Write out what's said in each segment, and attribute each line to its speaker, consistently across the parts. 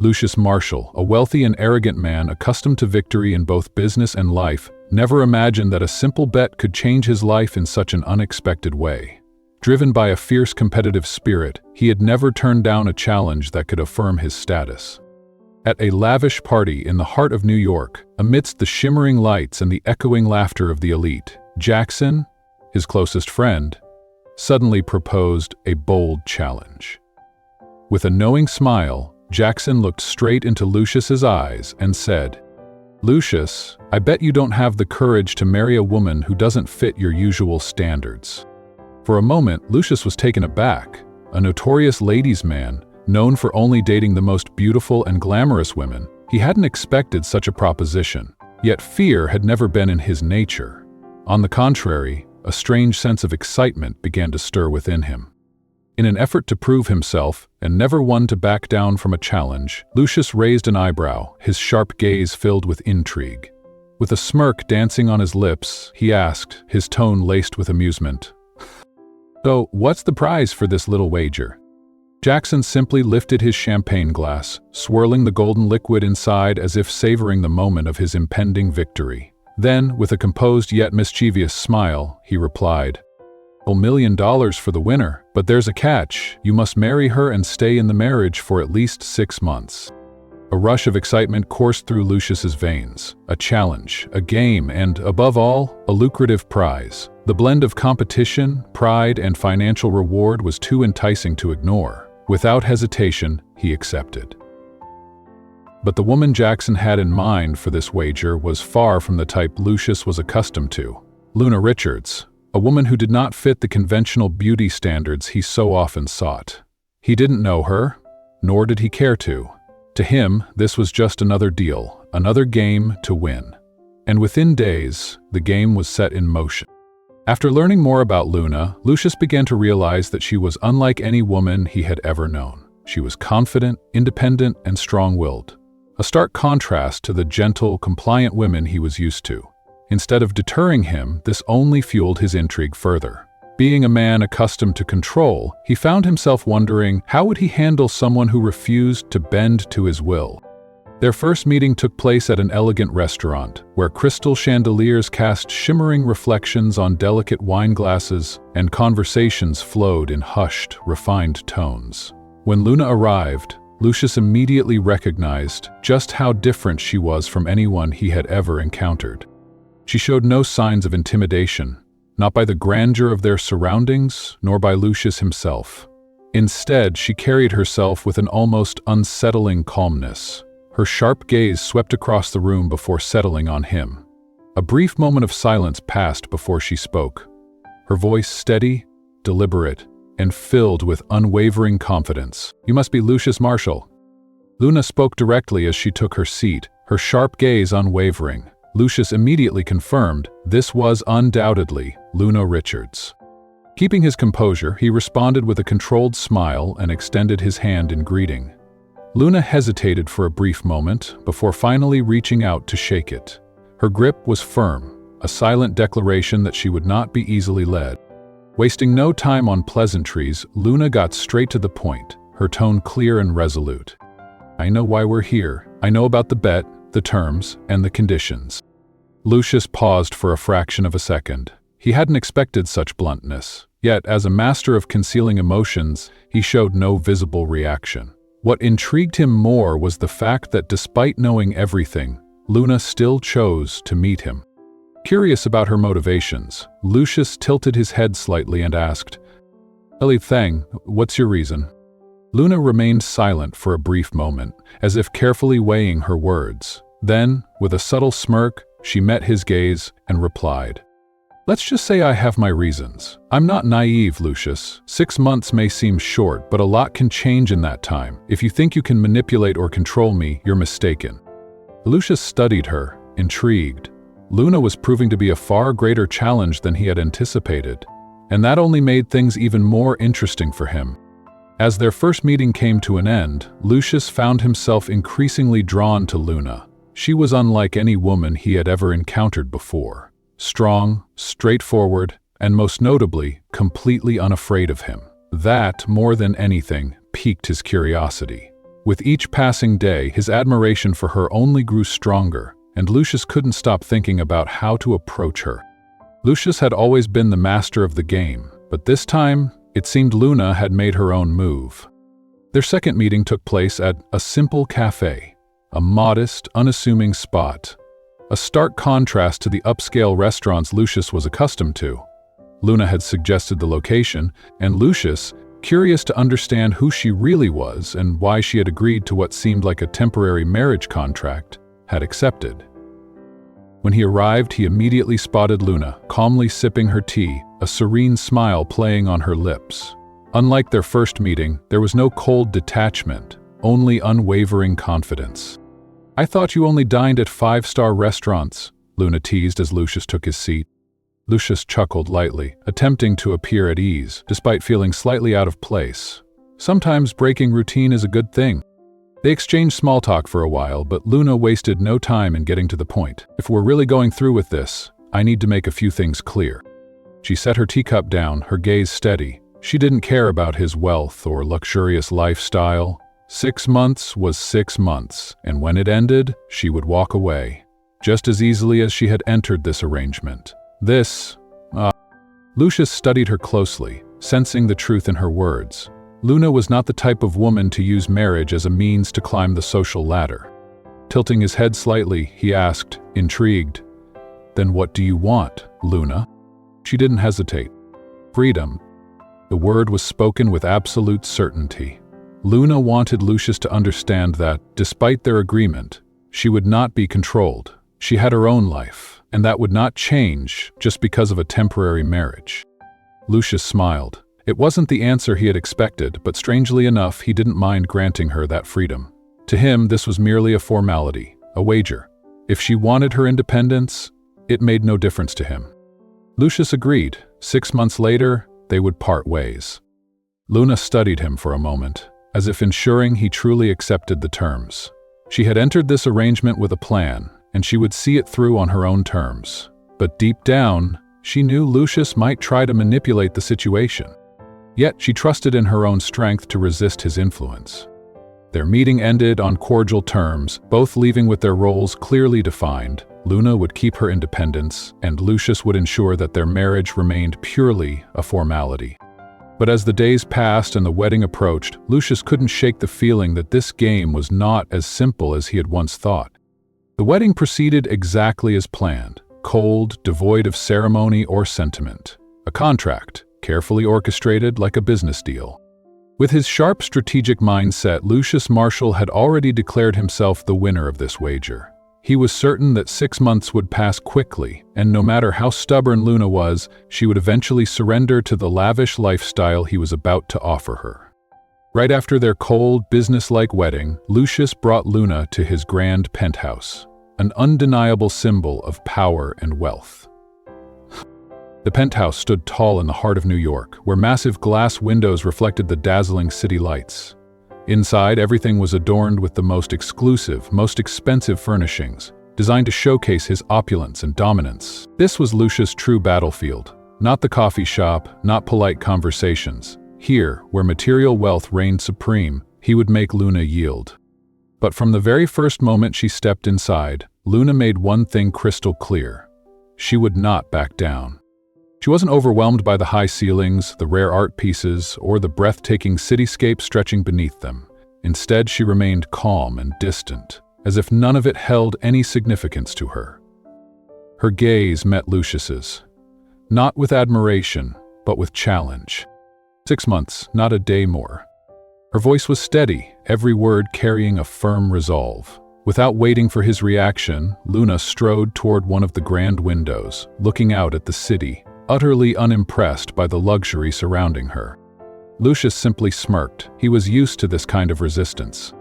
Speaker 1: Lucius Marshall, a wealthy and arrogant man accustomed to victory in both business and life, never imagined that a simple bet could change his life in such an unexpected way. Driven by a fierce competitive spirit, he had never turned down a challenge that could affirm his status. At a lavish party in the heart of New York, amidst the shimmering lights and the echoing laughter of the elite, Jackson, his closest friend, suddenly proposed a bold challenge. With a knowing smile, Jackson looked straight into Lucius's eyes and said, "Lucius, I bet you don't have the courage to marry a woman who doesn't fit your usual standards." For a moment, Lucius was taken aback. A notorious ladies' man, known for only dating the most beautiful and glamorous women, he hadn't expected such a proposition. Yet fear had never been in his nature. On the contrary, a strange sense of excitement began to stir within him. In an effort to prove himself, and never one to back down from a challenge, Lucius raised an eyebrow, his sharp gaze filled with intrigue. With a smirk dancing on his lips, he asked, his tone laced with amusement, "So, what's the prize for this little wager?" Jackson simply lifted his champagne glass, swirling the golden liquid inside as if savoring the moment of his impending victory. Then, with a composed yet mischievous smile, he replied, "$1 million for the winner, but there's a catch. You must marry her and stay in the marriage for at least 6 months." A rush of excitement coursed through Lucius's veins. A challenge, a game, and, above all, a lucrative prize. The blend of competition, pride, and financial reward was too enticing to ignore. Without hesitation, he accepted. But the woman Jackson had in mind for this wager was far from the type Lucius was accustomed to. Luna Richards, a woman who did not fit the conventional beauty standards he so often sought. He didn't know her, nor did he care to. To him, this was just another deal, another game to win. And within days, the game was set in motion. After learning more about Luna, Lucius began to realize that she was unlike any woman he had ever known. She was confident, independent, and strong-willed. A stark contrast to the gentle, compliant women he was used to. Instead of deterring him, this only fueled his intrigue further. Being a man accustomed to control, he found himself wondering how would he handle someone who refused to bend to his will. Their first meeting took place at an elegant restaurant, where crystal chandeliers cast shimmering reflections on delicate wine glasses, and conversations flowed in hushed, refined tones. When Luna arrived, Lucius immediately recognized just how different she was from anyone he had ever encountered. She showed no signs of intimidation, not by the grandeur of their surroundings, nor by Lucius himself. Instead, she carried herself with an almost unsettling calmness. Her sharp gaze swept across the room before settling on him. A brief moment of silence passed before she spoke, her voice steady, deliberate, and filled with unwavering confidence. "You must be Lucius Marshall." Luna spoke directly as she took her seat, her sharp gaze unwavering. Lucius immediately confirmed this was undoubtedly Luna Richards. Keeping his composure, he responded with a controlled smile and extended his hand in greeting. Luna hesitated for a brief moment before finally reaching out to shake it. Her grip was firm, a silent declaration that she would not be easily led. Wasting no time on pleasantries, Luna got straight to the point, her tone clear and resolute. "I know why we're here. I know about the bet, the terms, and the conditions." Lucius paused for a fraction of a second. He hadn't expected such bluntness, yet as a master of concealing emotions, he showed no visible reaction. What intrigued him more was the fact that despite knowing everything, Luna still chose to meet him. Curious about her motivations, Lucius tilted his head slightly and asked, "Ellie Thang, what's your reason?" Luna remained silent for a brief moment, as if carefully weighing her words. Then, with a subtle smirk, she met his gaze and replied, "Let's just say I have my reasons. I'm not naive, Lucius. 6 months may seem short, but a lot can change in that time. If you think you can manipulate or control me, you're mistaken." Lucius studied her, intrigued. Luna was proving to be a far greater challenge than he had anticipated, and that only made things even more interesting for him. As their first meeting came to an end, Lucius found himself increasingly drawn to Luna. She was unlike any woman he had ever encountered before. Strong, straightforward, and most notably, completely unafraid of him. That, more than anything, piqued his curiosity. With each passing day, his admiration for her only grew stronger, and Lucius couldn't stop thinking about how to approach her. Lucius had always been the master of the game, but this time, it seemed Luna had made her own move. Their second meeting took place at a simple cafe, a modest, unassuming spot, a stark contrast to the upscale restaurants Lucius was accustomed to. Luna had suggested the location, and Lucius, curious to understand who she really was and why she had agreed to what seemed like a temporary marriage contract, had accepted. When he arrived, he immediately spotted Luna, calmly sipping her tea, a serene smile playing on her lips. Unlike their first meeting, there was no cold detachment, only unwavering confidence. "I thought you only dined at five-star restaurants," Luna teased as Lucius took his seat. Lucius chuckled lightly, attempting to appear at ease, despite feeling slightly out of place. Sometimes breaking routine is a good thing. They exchanged small talk for a while, but Luna wasted no time in getting to the point. "If we're really going through with this, I need to make a few things clear." She set her teacup down, her gaze steady. She didn't care about his wealth or luxurious lifestyle. 6 months was 6 months, and when it ended, she would walk away, just as easily as she had entered this arrangement. Lucius studied her closely, sensing the truth in her words. Luna was not the type of woman to use marriage as a means to climb the social ladder. Tilting his head slightly, he asked, intrigued, "Then what do you want, Luna?" She didn't hesitate. "Freedom." The word was spoken with absolute certainty. Luna wanted Lucius to understand that, despite their agreement, she would not be controlled. She had her own life, and that would not change just because of a temporary marriage. Lucius smiled. It wasn't the answer he had expected, but strangely enough, he didn't mind granting her that freedom. To him, this was merely a formality, a wager. If she wanted her independence, it made no difference to him. Lucius agreed. 6 months later, they would part ways. Luna studied him for a moment, as if ensuring he truly accepted the terms. She had entered this arrangement with a plan, and she would see it through on her own terms. But deep down, she knew Lucius might try to manipulate the situation. Yet she trusted in her own strength to resist his influence. Their meeting ended on cordial terms, both leaving with their roles clearly defined. Luna would keep her independence, and Lucius would ensure that their marriage remained purely a formality. But as the days passed and the wedding approached, Lucius couldn't shake the feeling that this game was not as simple as he had once thought. The wedding proceeded exactly as planned, cold, devoid of ceremony or sentiment. A contract, carefully orchestrated like a business deal. With his sharp strategic mindset, Lucius Marshall had already declared himself the winner of this wager. He was certain that 6 months would pass quickly, and no matter how stubborn Luna was, she would eventually surrender to the lavish lifestyle he was about to offer her. Right after their cold, business-like wedding, Lucius brought Luna to his grand penthouse, an undeniable symbol of power and wealth. The penthouse stood tall in the heart of New York, where massive glass windows reflected the dazzling city lights. Inside, everything was adorned with the most exclusive, most expensive furnishings, designed to showcase his opulence and dominance. This was Lucius' true battlefield, not the coffee shop, not polite conversations. Here, where material wealth reigned supreme, he would make Luna yield. But from the very first moment she stepped inside, Luna made one thing crystal clear. She would not back down. She wasn't overwhelmed by the high ceilings, the rare art pieces, or the breathtaking cityscape stretching beneath them. Instead, she remained calm and distant, as if none of it held any significance to her. Her gaze met Lucius's, not with admiration, but with challenge. 6 months, not a day more. Her voice was steady, every word carrying a firm resolve. Without waiting for his reaction, Luna strode toward one of the grand windows, looking out at the city, utterly unimpressed by the luxury surrounding her. Lucius simply smirked. He was used to this kind of resistance.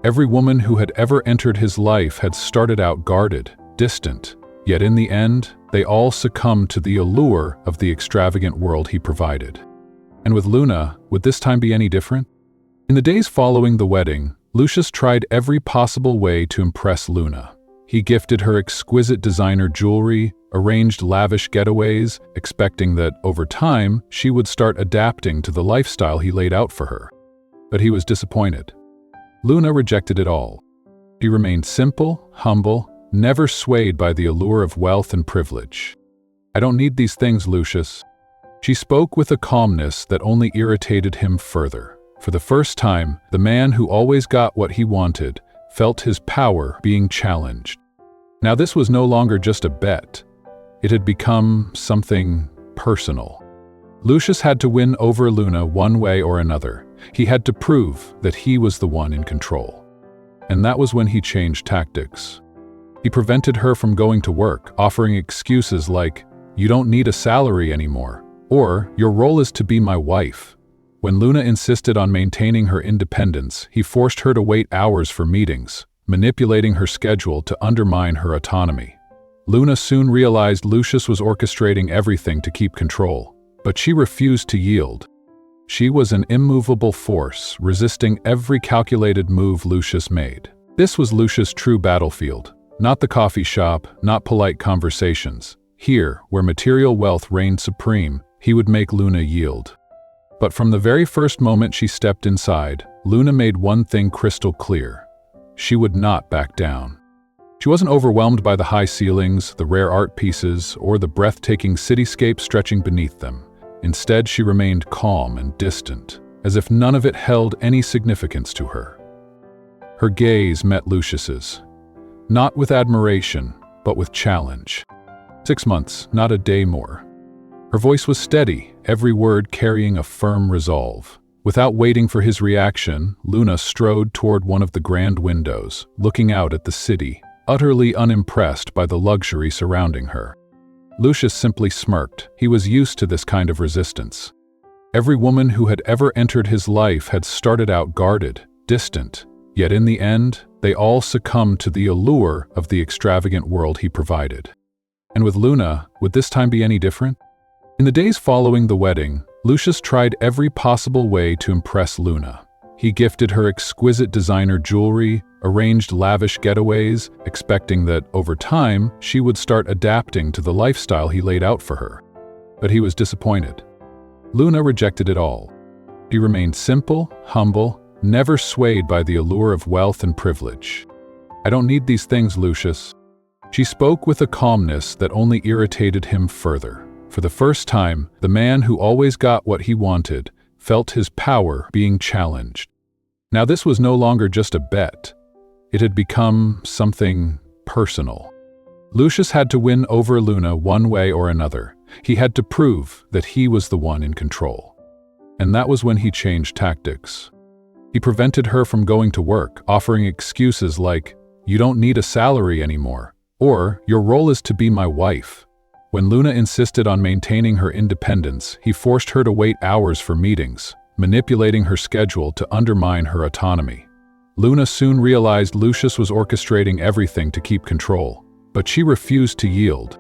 Speaker 1: Every woman who had ever entered his life had started out guarded, distant, yet in the end, they all succumbed to the allure of the extravagant world he provided. And with Luna, would this time be any different? In the days following the wedding, Lucius tried every possible way to impress Luna. He gifted her exquisite designer jewelry, arranged lavish getaways, expecting that, over time, she would start adapting to the lifestyle he laid out for her. But he was disappointed. Luna rejected it all. She remained simple, humble, never swayed by the allure of wealth and privilege. "I don't need these things, Lucius." She spoke with a calmness that only irritated him further. For the first time, the man who always got what he wanted felt his power being challenged. Now this was no longer just a bet. It had become something personal. Lucius had to win over Luna one way or another. He had to prove that he was the one in control. And that was when he changed tactics. He prevented her from going to work, offering excuses like, "You don't need a salary anymore," or "Your role is to be my wife." When Luna insisted on maintaining her independence, he forced her to wait hours for meetings, manipulating her schedule to undermine her autonomy. Luna soon realized Lucius was orchestrating everything to keep control, but she refused to yield. She was an immovable force, resisting every calculated move Lucius made. This was Lucius' true battlefield, not the coffee shop, not polite conversations. Here, where material wealth reigned supreme, he would make Luna yield. But from the very first moment she stepped inside, Luna made one thing crystal clear. She would not back down. She wasn't overwhelmed by the high ceilings, the rare art pieces, or the breathtaking cityscape stretching beneath them. Instead, she remained calm and distant, as if none of it held any significance to her. Her gaze met Lucius's, not with admiration, but with challenge. 6 months, not a day more. Her voice was steady, every word carrying a firm resolve. Without waiting for his reaction, Luna strode toward one of the grand windows, looking out at the city, utterly unimpressed by the luxury surrounding her. Lucius simply smirked. He was used to this kind of resistance. Every woman who had ever entered his life had started out guarded, distant, yet in the end, they all succumbed to the allure of the extravagant world he provided. And with Luna, would this time be any different? In the days following the wedding, Lucius tried every possible way to impress Luna. He gifted her exquisite designer jewelry, arranged lavish getaways, expecting that, over time, she would start adapting to the lifestyle he laid out for her. But he was disappointed. Luna rejected it all. She remained simple, humble, never swayed by the allure of wealth and privilege. "I don't need these things, Lucius." She spoke with a calmness that only irritated him further. For the first time, the man who always got what he wanted felt his power being challenged. Now this was no longer just a bet. It had become something personal. Lucius had to win over Luna one way or another. He had to prove that he was the one in control. And that was when he changed tactics. He prevented her from going to work, offering excuses like, "You don't need a salary anymore," or "Your role is to be my wife." When Luna insisted on maintaining her independence, he forced her to wait hours for meetings, manipulating her schedule to undermine her autonomy. Luna soon realized Lucius was orchestrating everything to keep control, but she refused to yield.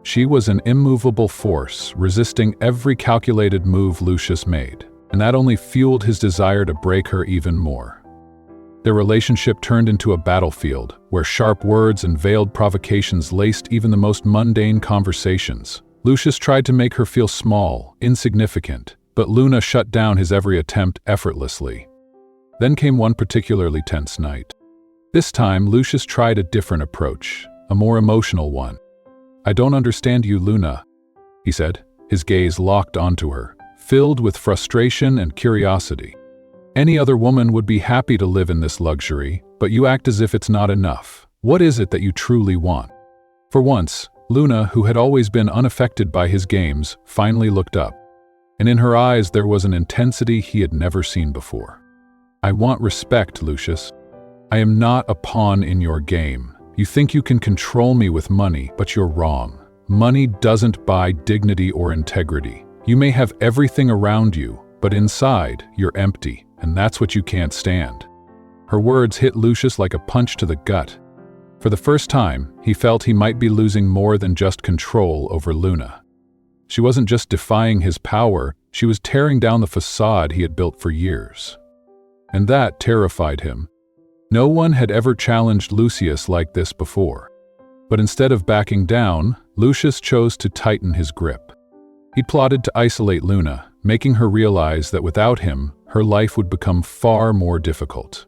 Speaker 1: She was an immovable force, resisting every calculated move Lucius made, and that only fueled his desire to break her even more. Their relationship turned into a battlefield, where sharp words and veiled provocations laced even the most mundane conversations. Lucius tried to make her feel small, insignificant, but Luna shut down his every attempt effortlessly. Then came one particularly tense night. This time, Lucius tried a different approach, a more emotional one. "I don't understand you, Luna," he said, his gaze locked onto her, filled with frustration and curiosity. "Any other woman would be happy to live in this luxury, but you act as if it's not enough. What is it that you truly want?" For once, Luna, who had always been unaffected by his games, finally looked up. And in her eyes there was an intensity he had never seen before. "I want respect, Lucius. I am not a pawn in your game. You think you can control me with money, but you're wrong. Money doesn't buy dignity or integrity. You may have everything around you, but inside, you're empty, and that's what you can't stand." Her words hit Lucius like a punch to the gut. For the first time, he felt he might be losing more than just control over Luna. She wasn't just defying his power, she was tearing down the facade he had built for years. And that terrified him. No one had ever challenged Lucius like this before. But instead of backing down, Lucius chose to tighten his grip. He plotted to isolate Luna, making her realize that without him, her life would become far more difficult.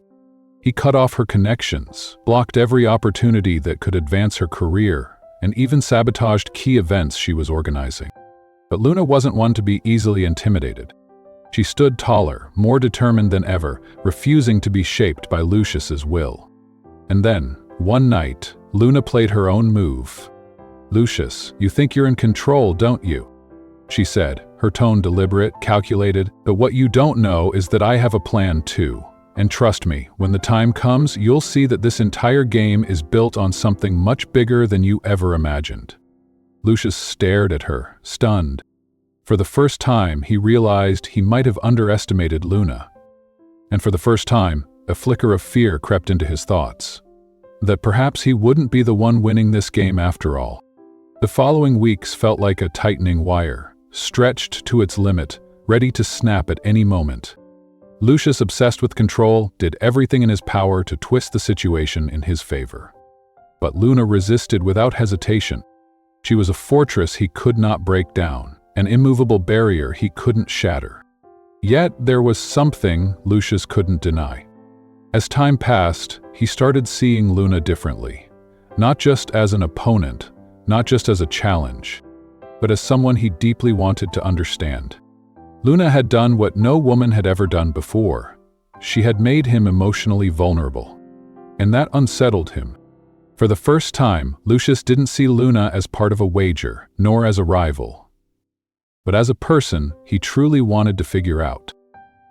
Speaker 1: He cut off her connections, blocked every opportunity that could advance her career, and even sabotaged key events she was organizing. But Luna wasn't one to be easily intimidated. She stood taller, more determined than ever, refusing to be shaped by Lucius's will. And then, one night, Luna played her own move. "Lucius, you think you're in control, don't you?" she said, her tone deliberate, calculated. "But what you don't know is that I have a plan too. And trust me, when the time comes, you'll see that this entire game is built on something much bigger than you ever imagined." Lucius stared at her, stunned. For the first time, he realized he might have underestimated Luna. And for the first time, a flicker of fear crept into his thoughts. That perhaps he wouldn't be the one winning this game after all. The following weeks felt like a tightening wire, stretched to its limit, ready to snap at any moment. Lucius, obsessed with control, did everything in his power to twist the situation in his favor. But Luna resisted without hesitation. She was a fortress he could not break down, an immovable barrier he couldn't shatter. Yet there was something Lucius couldn't deny. As time passed, he started seeing Luna differently. Not just as an opponent, not just as a challenge, but as someone he deeply wanted to understand. Luna had done what no woman had ever done before. She had made him emotionally vulnerable. And that unsettled him. For the first time, Lucius didn't see Luna as part of a wager, nor as a rival, but as a person he truly wanted to figure out.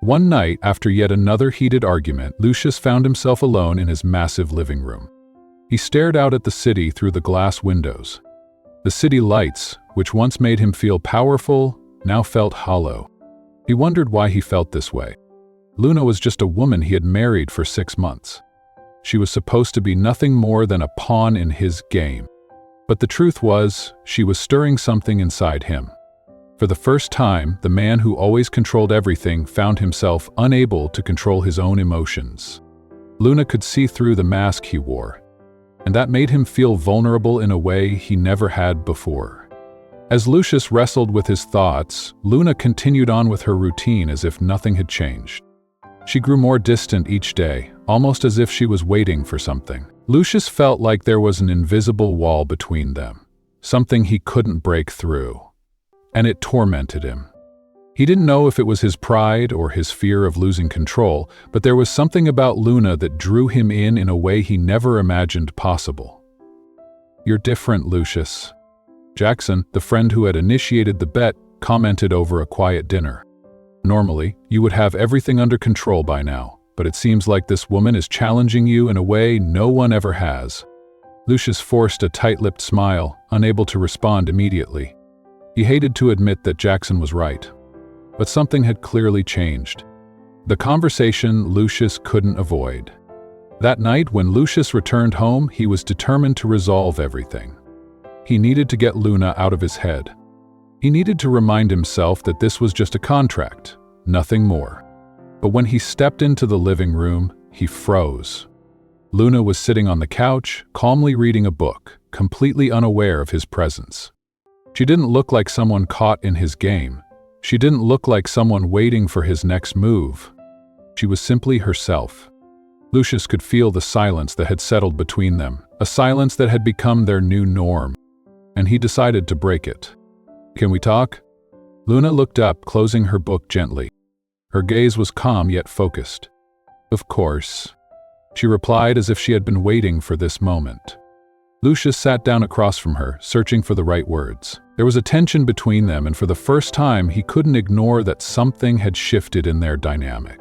Speaker 1: One night, after yet another heated argument, Lucius found himself alone in his massive living room. He stared out at the city through the glass windows. The city lights, which once made him feel powerful, now felt hollow. He wondered why he felt this way. Luna was just a woman he had married for 6 months. She was supposed to be nothing more than a pawn in his game. But the truth was, she was stirring something inside him. For the first time, the man who always controlled everything found himself unable to control his own emotions. Luna could see through the mask he wore, and that made him feel vulnerable in a way he never had before. As Lucius wrestled with his thoughts, Luna continued on with her routine as if nothing had changed. She grew more distant each day, almost as if she was waiting for something. Lucius felt like there was an invisible wall between them, something he couldn't break through, and it tormented him. He didn't know if it was his pride or his fear of losing control, but there was something about Luna that drew him in a way he never imagined possible. "You're different, Lucius," Jackson, the friend who had initiated the bet, commented over a quiet dinner. "Normally, you would have everything under control by now, but it seems like this woman is challenging you in a way no one ever has." Lucius forced a tight-lipped smile, unable to respond immediately. He hated to admit that Jackson was right. But something had clearly changed. The conversation Lucius couldn't avoid. That night, when Lucius returned home, he was determined to resolve everything. He needed to get Luna out of his head. He needed to remind himself that this was just a contract, nothing more. But when he stepped into the living room, he froze. Luna was sitting on the couch, calmly reading a book, completely unaware of his presence. She didn't look like someone caught in his game. She didn't look like someone waiting for his next move. She was simply herself. Lucius could feel the silence that had settled between them, a silence that had become their new norm. And he decided to break it. "Can we talk?" Luna looked up, closing her book gently. Her gaze was calm yet focused. "Of course," she replied as if she had been waiting for this moment. Lucius sat down across from her, searching for the right words. There was a tension between them, and for the first time, he couldn't ignore that something had shifted in their dynamic.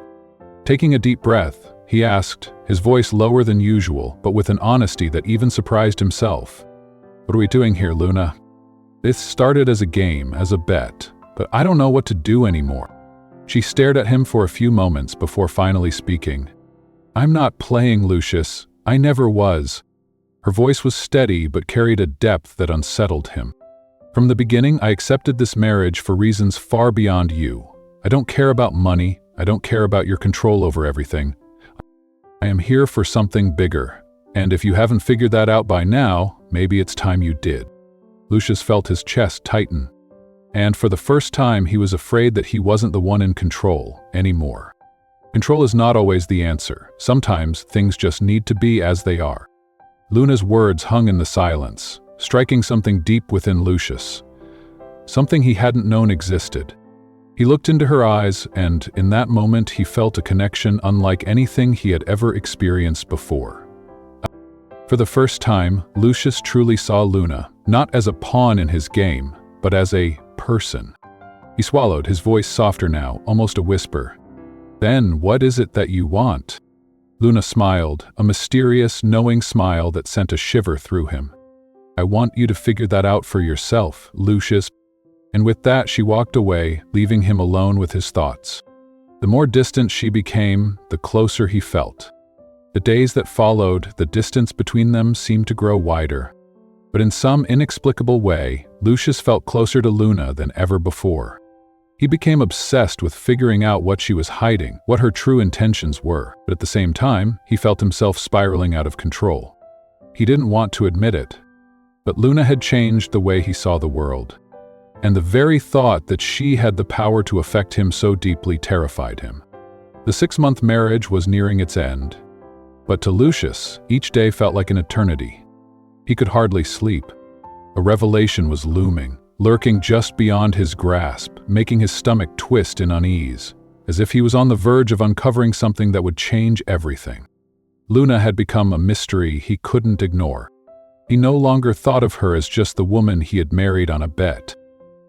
Speaker 1: Taking a deep breath, he asked, his voice lower than usual, but with an honesty that even surprised himself. "What are we doing here, Luna? This started as a game, as a bet, but I don't know what to do anymore." She stared at him for a few moments before finally speaking. "I'm not playing, Lucius. I never was." Her voice was steady but carried a depth that unsettled him. "From the beginning, I accepted this marriage for reasons far beyond you. I don't care about money. I don't care about your control over everything. I am here for something bigger. And if you haven't figured that out by now, maybe it's time you did." Lucius felt his chest tighten. And for the first time, he was afraid that he wasn't the one in control anymore. Control is not always the answer. Sometimes things just need to be as they are. Luna's words hung in the silence, striking something deep within Lucius, something he hadn't known existed. He looked into her eyes, and in that moment he felt a connection unlike anything he had ever experienced before. For the first time, Lucius truly saw Luna, not as a pawn in his game, but as a person. He swallowed, his voice softer now, almost a whisper. "Then what is it that you want?" Luna smiled, a mysterious, knowing smile that sent a shiver through him. "I want you to figure that out for yourself, Lucius." And with that she walked away, leaving him alone with his thoughts. The more distant she became, the closer he felt. The days that followed, the distance between them seemed to grow wider. But in some inexplicable way, Lucius felt closer to Luna than ever before. He became obsessed with figuring out what she was hiding, what her true intentions were, but at the same time, he felt himself spiraling out of control. He didn't want to admit it, but Luna had changed the way he saw the world. And the very thought that she had the power to affect him so deeply terrified him. The 6-month marriage was nearing its end, but to Lucius, each day felt like an eternity. He could hardly sleep. A revelation was looming, lurking just beyond his grasp, making his stomach twist in unease, as if he was on the verge of uncovering something that would change everything. Luna had become a mystery he couldn't ignore. He no longer thought of her as just the woman he had married on a bet.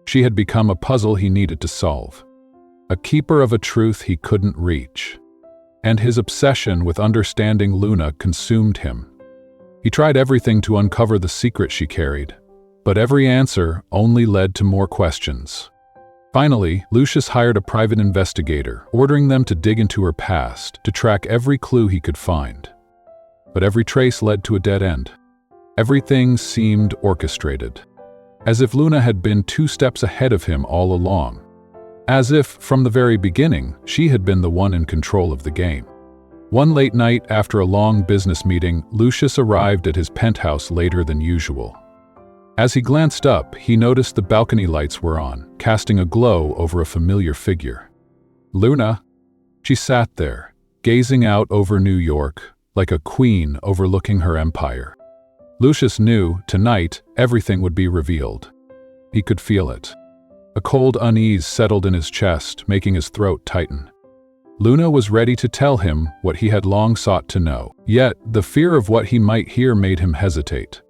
Speaker 1: She had become a puzzle he needed to solve, a keeper of a truth he couldn't reach. And his obsession with understanding Luna consumed him. He tried everything to uncover the secret she carried, but every answer only led to more questions. Finally, Lucius hired a private investigator, ordering them to dig into her past, to track every clue he could find. But every trace led to a dead end. Everything seemed orchestrated, as if Luna had been 2 steps ahead of him all along. As if, from the very beginning, she had been the one in control of the game. One late night after a long business meeting, Lucius arrived at his penthouse later than usual. As he glanced up, he noticed the balcony lights were on, casting a glow over a familiar figure. Luna. She sat there, gazing out over New York, like a queen overlooking her empire. Lucius knew, tonight, everything would be revealed. He could feel it. A cold unease settled in his chest, making his throat tighten. Luna was ready to tell him what he had long sought to know, yet the fear of what he might hear made him hesitate.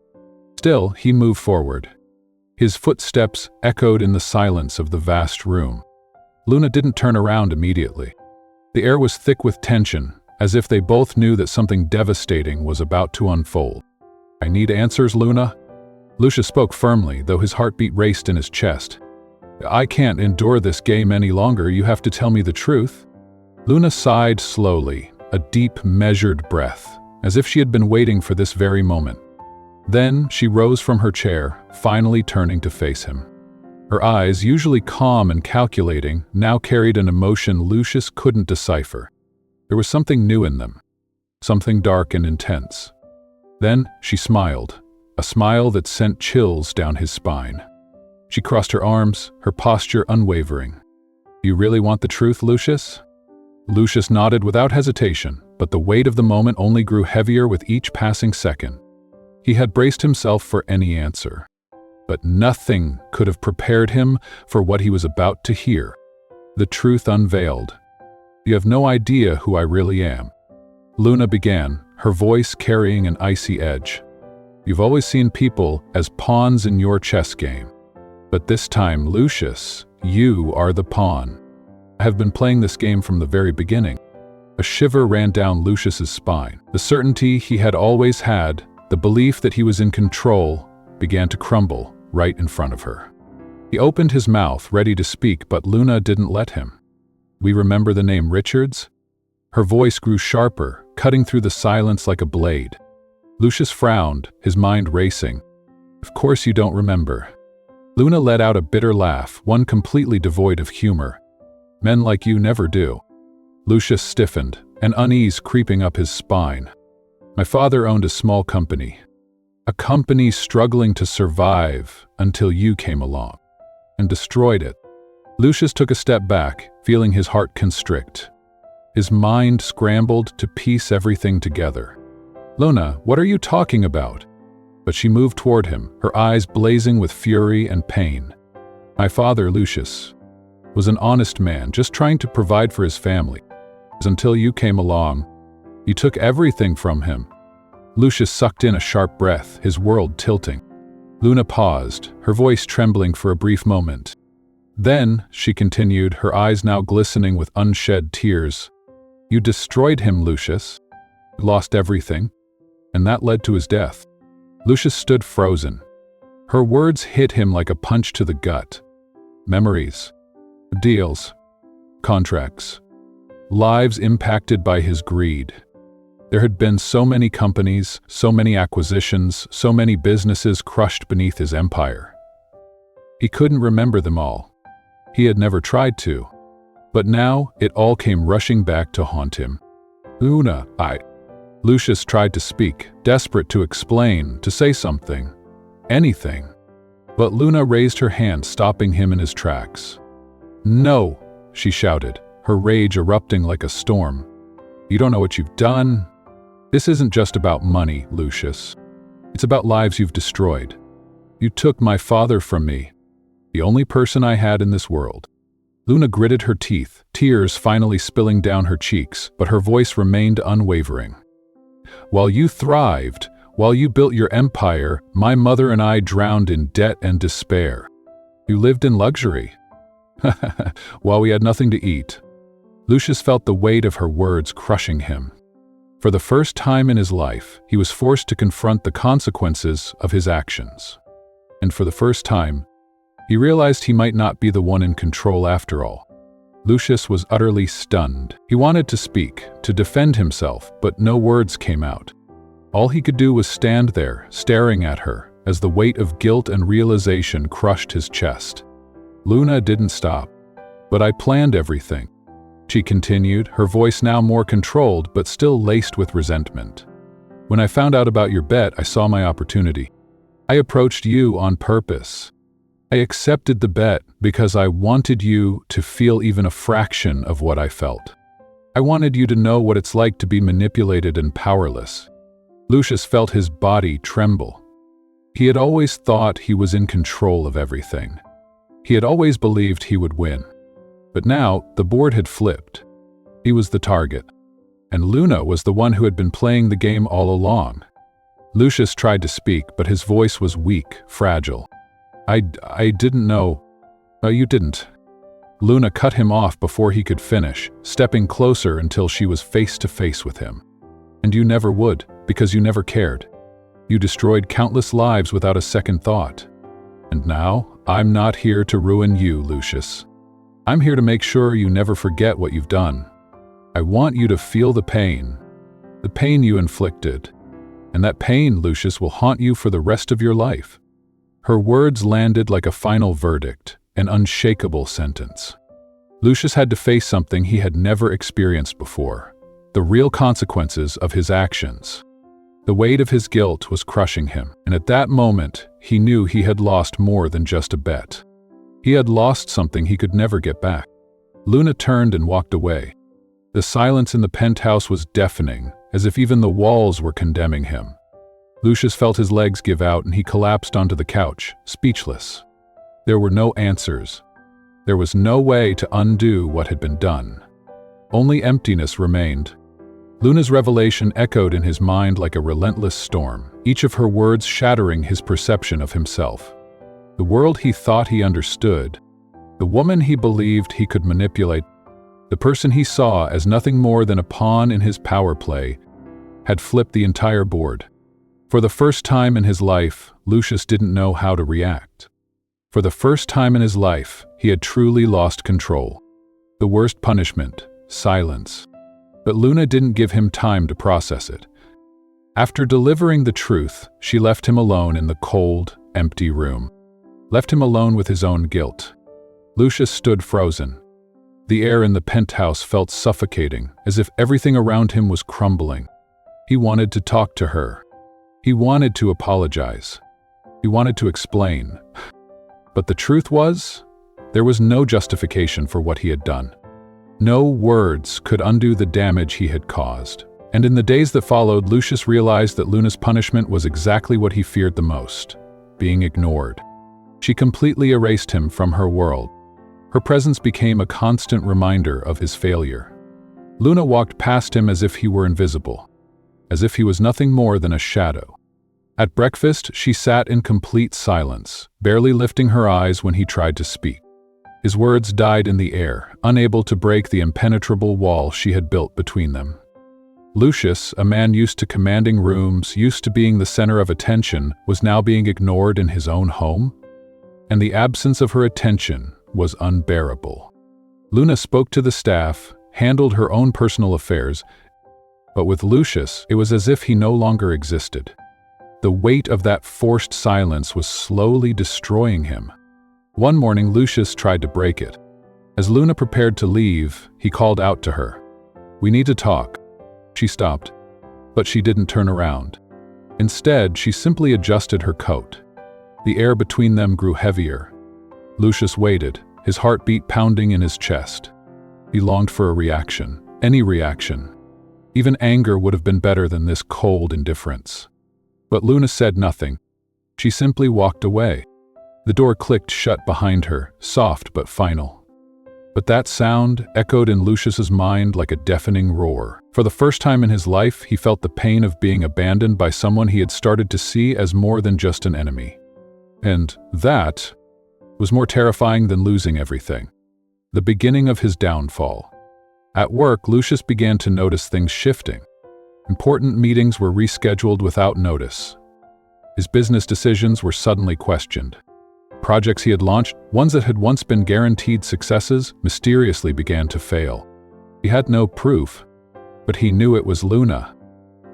Speaker 1: Still, he moved forward. His footsteps echoed in the silence of the vast room. Luna didn't turn around immediately. The air was thick with tension, as if they both knew that something devastating was about to unfold. "I need answers, Luna." Lucius spoke firmly, though his heartbeat raced in his chest. "I can't endure this game any longer. You have to tell me the truth." Luna sighed slowly, a deep, measured breath, as if she had been waiting for this very moment. Then she rose from her chair, finally turning to face him. Her eyes, usually calm and calculating, now carried an emotion Lucius couldn't decipher. There was something new in them, something dark and intense. Then she smiled, a smile that sent chills down his spine. She crossed her arms, her posture unwavering. "Do you really want the truth, Lucius?" Lucius nodded without hesitation, but the weight of the moment only grew heavier with each passing second. He had braced himself for any answer, but nothing could have prepared him for what he was about to hear. The truth unveiled. "You have no idea who I really am," Luna began, her voice carrying an icy edge. "You've always seen people as pawns in your chess game. But this time, Lucius, you are the pawn. I have been playing this game from the very beginning." A shiver ran down Lucius's spine. The certainty he had always had, the belief that he was in control, began to crumble right in front of her. He opened his mouth, ready to speak, but Luna didn't let him. "We remember the name Richards?" Her voice grew sharper, cutting through the silence like a blade. Lucius frowned, his mind racing. "Of course you don't remember." Luna let out a bitter laugh, one completely devoid of humor. "Men like you never do." Lucius stiffened, an unease creeping up his spine. "My father owned a small company. A company struggling to survive until you came along and destroyed it." Lucius took a step back, feeling his heart constrict. His mind scrambled to piece everything together. "Luna, what are you talking about?" But she moved toward him, her eyes blazing with fury and pain. "My father, Lucius, was an honest man, just trying to provide for his family. Until you came along, you took everything from him." Lucius sucked in a sharp breath, his world tilting. Luna paused, her voice trembling for a brief moment. "Then," she continued, her eyes now glistening with unshed tears, "you destroyed him, Lucius. You lost everything, and that led to his death." Lucius stood frozen. Her words hit him like a punch to the gut. Memories, deals, contracts, lives impacted by his greed. There had been so many companies, so many acquisitions, so many businesses crushed beneath his empire. He couldn't remember them all. He had never tried to. But now, it all came rushing back to haunt him. "Luna, Lucius tried to speak, desperate to explain, to say something. Anything. But Luna raised her hand, stopping him in his tracks. "No," she shouted, her rage erupting like a storm. "You don't know what you've done. This isn't just about money, Lucius. It's about lives you've destroyed. You took my father from me, the only person I had in this world." Luna gritted her teeth, tears finally spilling down her cheeks, but her voice remained unwavering. "While you thrived, while you built your empire, my mother and I drowned in debt and despair. You lived in luxury, while we had nothing to eat." Lucius felt the weight of her words crushing him. For the first time in his life, he was forced to confront the consequences of his actions. And for the first time, he realized he might not be the one in control after all. Lucius was utterly stunned. He wanted to speak, to defend himself, but no words came out. All he could do was stand there, staring at her, as the weight of guilt and realization crushed his chest. Luna didn't stop. "But I planned everything," she continued, her voice now more controlled but still laced with resentment. "When I found out about your bet, I saw my opportunity. I approached you on purpose. I accepted the bet because I wanted you to feel even a fraction of what I felt. I wanted you to know what it's like to be manipulated and powerless." Lucius felt his body tremble. He had always thought he was in control of everything. He had always believed he would win. But now, the board had flipped. He was the target. And Luna was the one who had been playing the game all along. Lucius tried to speak, but his voice was weak, fragile. I didn't know." "You didn't." Luna cut him off before he could finish, stepping closer until she was face to face with him. "And you never would, because you never cared. You destroyed countless lives without a second thought. And now, I'm not here to ruin you, Lucius. I'm here to make sure you never forget what you've done. I want you to feel the pain you inflicted. And that pain, Lucius, will haunt you for the rest of your life." Her words landed like a final verdict, an unshakable sentence. Lucius had to face something he had never experienced before, the real consequences of his actions. The weight of his guilt was crushing him, and at that moment, he knew he had lost more than just a bet. He had lost something he could never get back. Luna turned and walked away. The silence in the penthouse was deafening, as if even the walls were condemning him. Lucius felt his legs give out and he collapsed onto the couch, speechless. There were no answers. There was no way to undo what had been done. Only emptiness remained. Luna's revelation echoed in his mind like a relentless storm, each of her words shattering his perception of himself. The world he thought he understood, the woman he believed he could manipulate, the person he saw as nothing more than a pawn in his power play, had flipped the entire board. For the first time in his life, Lucius didn't know how to react. For the first time in his life, he had truly lost control. The worst punishment, silence. But Luna didn't give him time to process it. After delivering the truth, she left him alone in the cold, empty room. Left him alone with his own guilt. Lucius stood frozen. The air in the penthouse felt suffocating, as if everything around him was crumbling. He wanted to talk to her. He wanted to apologize. He wanted to explain. But the truth was, there was no justification for what he had done. No words could undo the damage he had caused. And in the days that followed, Lucius realized that Luna's punishment was exactly what he feared the most: being ignored. She completely erased him from her world. Her presence became a constant reminder of his failure. Luna walked past him as if he were invisible, as if he was nothing more than a shadow. At breakfast, she sat in complete silence, barely lifting her eyes when he tried to speak. His words died in the air, unable to break the impenetrable wall she had built between them. Lucius, a man used to commanding rooms, used to being the center of attention, was now being ignored in his own home? And the absence of her attention was unbearable. Luna spoke to the staff, handled her own personal affairs, but with Lucius, it was as if he no longer existed. The weight of that forced silence was slowly destroying him. One morning, Lucius tried to break it. As Luna prepared to leave, he called out to her. "We need to talk." She stopped, but she didn't turn around. Instead, she simply adjusted her coat. The air between them grew heavier. Lucius waited, his heartbeat pounding in his chest. He longed for a reaction, any reaction. Even anger would have been better than this cold indifference. But Luna said nothing. She simply walked away. The door clicked shut behind her, soft but final. But that sound echoed in Lucius's mind like a deafening roar. For the first time in his life, he felt the pain of being abandoned by someone he had started to see as more than just an enemy. And that was more terrifying than losing everything. The beginning of his downfall. At work, Lucius began to notice things shifting. Important meetings were rescheduled without notice. His business decisions were suddenly questioned. Projects he had launched, ones that had once been guaranteed successes, mysteriously began to fail. He had no proof, but he knew it was Luna.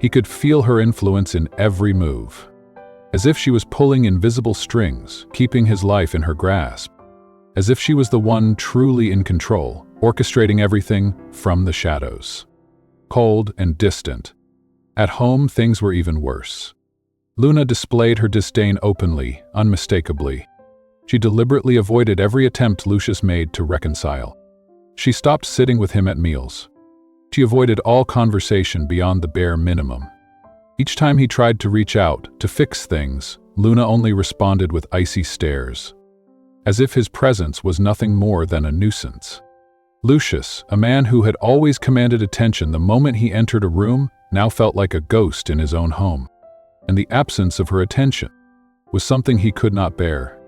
Speaker 1: He could feel her influence in every move, as if she was pulling invisible strings, keeping his life in her grasp, as if she was the one truly in control, orchestrating everything from the shadows. Cold and distant. At home, things were even worse. Luna displayed her disdain openly, unmistakably. She deliberately avoided every attempt Lucius made to reconcile. She stopped sitting with him at meals. She avoided all conversation beyond the bare minimum. Each time he tried to reach out, to fix things, Luna only responded with icy stares, as if his presence was nothing more than a nuisance. Lucius, a man who had always commanded attention the moment he entered a room, now felt like a ghost in his own home. And the absence of her attention was something he could not bear.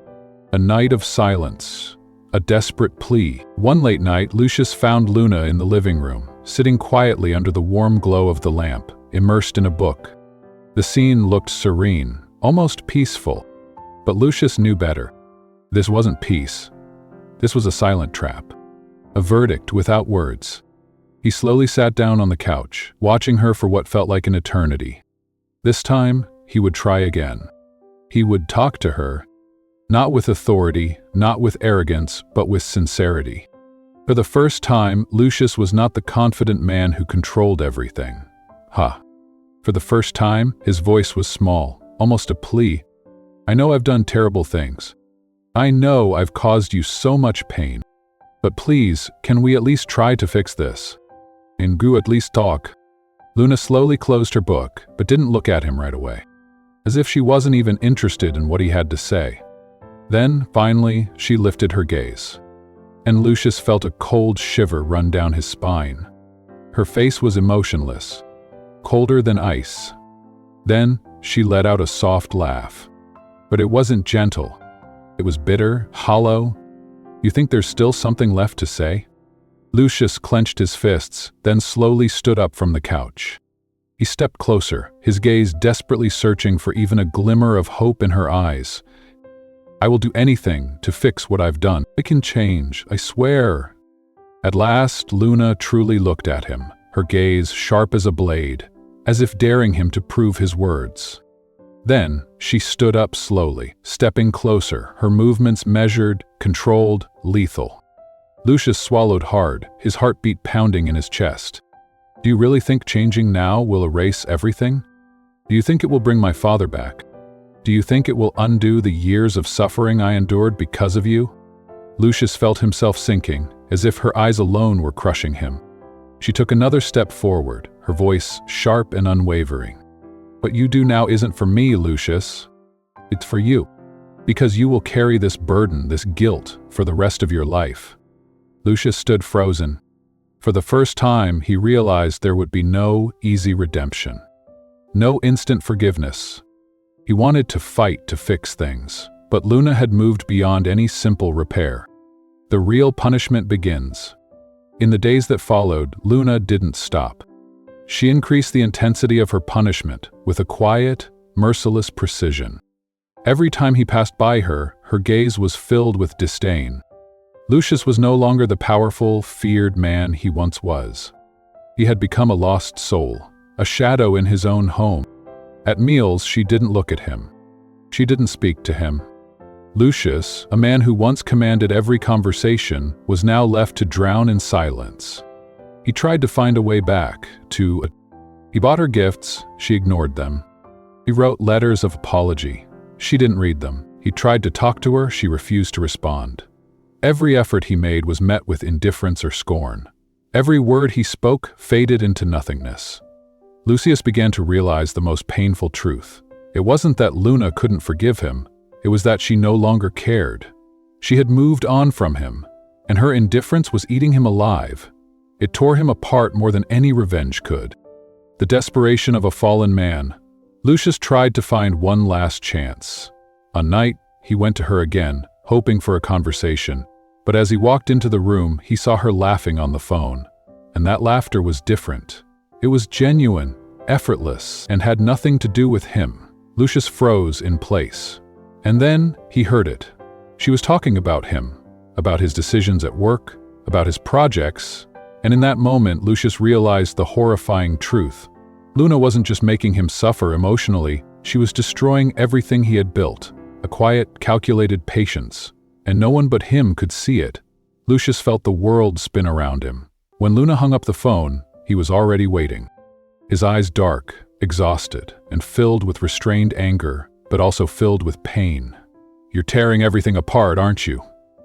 Speaker 1: A night of silence, a desperate plea. One late night, Lucius found Luna in the living room, sitting quietly under the warm glow of the lamp, immersed in a book. The scene looked serene, almost peaceful, but Lucius knew better. This wasn't peace. This was a silent trap, a verdict without words. He slowly sat down on the couch, watching her for what felt like an eternity. This time, he would try again. He would talk to her, not with authority, not with arrogance, but with sincerity. For the first time, Lucius was not the confident man who controlled everything. For the first time, his voice was small, almost a plea. "I know I've done terrible things. I know I've caused you so much pain. But please, can we at least try to fix this? And go at least talk." Luna slowly closed her book, but didn't look at him right away, as if she wasn't even interested in what he had to say. Then, finally, she lifted her gaze, and Lucius felt a cold shiver run down his spine. Her face was emotionless, colder than ice. Then, she let out a soft laugh. But it wasn't gentle. It was bitter, hollow. "You think there's still something left to say?" Lucius clenched his fists, then slowly stood up from the couch. He stepped closer, his gaze desperately searching for even a glimmer of hope in her eyes. "I will do anything to fix what I've done. I can change, I swear." At last, Luna truly looked at him, her gaze sharp as a blade, as if daring him to prove his words. Then, she stood up slowly, stepping closer, her movements measured, controlled, lethal. Lucius swallowed hard, his heartbeat pounding in his chest. "Do you really think changing now will erase everything? Do you think it will bring my father back? Do you think it will undo the years of suffering I endured because of you?" Lucius felt himself sinking, as if her eyes alone were crushing him. She took another step forward, her voice sharp and unwavering. "What you do now isn't for me, Lucius. It's for you. Because you will carry this burden, this guilt, for the rest of your life." Lucius stood frozen. For the first time, he realized there would be no easy redemption. No instant forgiveness. He wanted to fight to fix things, but Luna had moved beyond any simple repair. The real punishment begins. In the days that followed, Luna didn't stop. She increased the intensity of her punishment with a quiet, merciless precision. Every time he passed by her, her gaze was filled with disdain. Lucius was no longer the powerful, feared man he once was. He had become a lost soul, a shadow in his own home. At meals, she didn't look at him. She didn't speak to him. Lucius, a man who once commanded every conversation, was now left to drown in silence. He tried to find a way back He bought her gifts, she ignored them. He wrote letters of apology. She didn't read them. He tried to talk to her, she refused to respond. Every effort he made was met with indifference or scorn. Every word he spoke faded into nothingness. Lucius began to realize the most painful truth. It wasn't that Luna couldn't forgive him, it was that she no longer cared. She had moved on from him, and her indifference was eating him alive. It tore him apart more than any revenge could. The desperation of a fallen man, Lucius tried to find one last chance. One night, he went to her again, hoping for a conversation. But as he walked into the room, he saw her laughing on the phone. And that laughter was different. It was genuine, effortless, and had nothing to do with him. Lucius froze in place. And then he heard it. She was talking about him, about his decisions at work, about his projects, and in that moment, Lucius realized the horrifying truth. Luna wasn't just making him suffer emotionally, she was destroying everything he had built, a quiet, calculated patience. And no one but him could see it. Lucius felt the world spin around him. When Luna hung up the phone, he was already waiting. His eyes dark, exhausted, and filled with restrained anger, but also filled with pain. "You're tearing everything apart, aren't you?"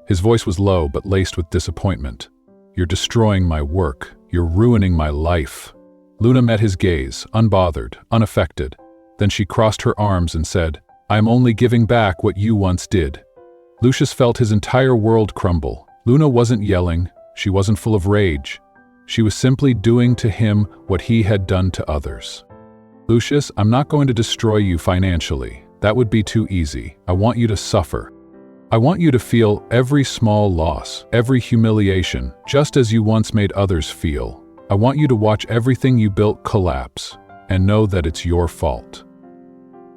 Speaker 1: His voice was low but laced with disappointment. "You're destroying my work. You're ruining my life." Luna met his gaze, unbothered, unaffected. Then she crossed her arms and said, "I am only giving back what you once did." Lucius felt his entire world crumble. Luna wasn't yelling, she wasn't full of rage. She was simply doing to him what he had done to others. "Lucius, I'm not going to destroy you financially. That would be too easy. I want you to suffer. I want you to feel every small loss, every humiliation, just as you once made others feel. I want you to watch everything you built collapse, and know that it's your fault."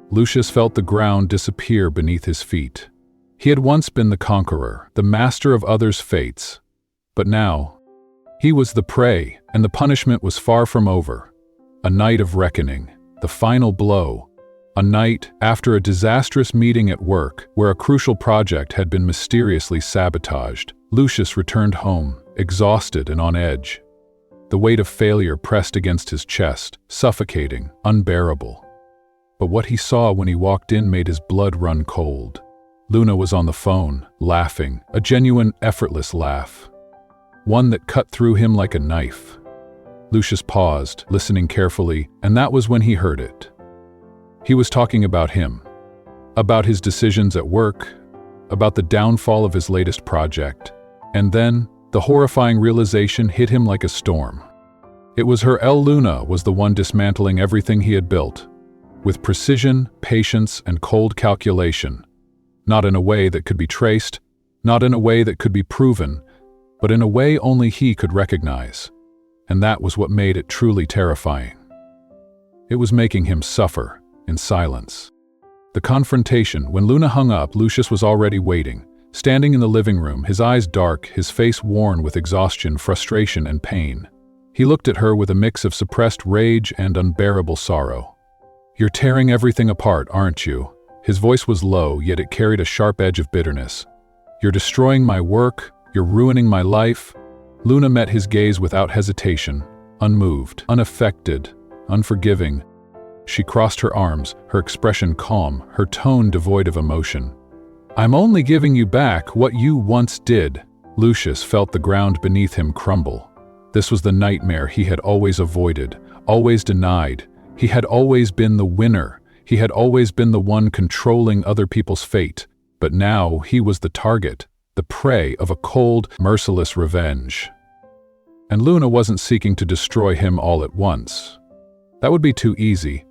Speaker 1: Lucius felt the ground disappear beneath his feet. He had once been the conqueror, the master of others' fates. But now, he was the prey, and the punishment was far from over. A night of reckoning, the final blow. A night after a disastrous meeting at work, where a crucial project had been mysteriously sabotaged. Lucius returned home, exhausted and on edge. The weight of failure pressed against his chest, suffocating, unbearable. But what he saw when he walked in made his blood run cold. Luna was on the phone, laughing, a genuine, effortless laugh. One that cut through him like a knife. Lucius paused, listening carefully, and that was when he heard it. He was talking about him, about his decisions at work, about the downfall of his latest project. And then, the horrifying realization hit him like a storm. It was Luna was the one dismantling everything he had built, with precision, patience, and cold calculation. Not in a way that could be traced, not in a way that could be proven, but in a way only he could recognize. And that was what made it truly terrifying. It was making him suffer, in silence. The confrontation, when Luna hung up, Lucius was already waiting, standing in the living room, his eyes dark, his face worn with exhaustion, frustration, and pain. He looked at her with a mix of suppressed rage and unbearable sorrow. "You're tearing everything apart, aren't you?" His voice was low, yet it carried a sharp edge of bitterness. "You're destroying my work, you're ruining my life." Luna met his gaze without hesitation, unmoved, unaffected, unforgiving. She crossed her arms, her expression calm, her tone devoid of emotion. I'm only giving you back what you once did." Lucius felt the ground beneath him crumble. This was the nightmare he had always avoided, always denied. He had always been the winner. He had always been the one controlling other people's fate. But now he was the target, the prey of a cold, merciless revenge. And Luna wasn't seeking to destroy him all at once. That would be too easy.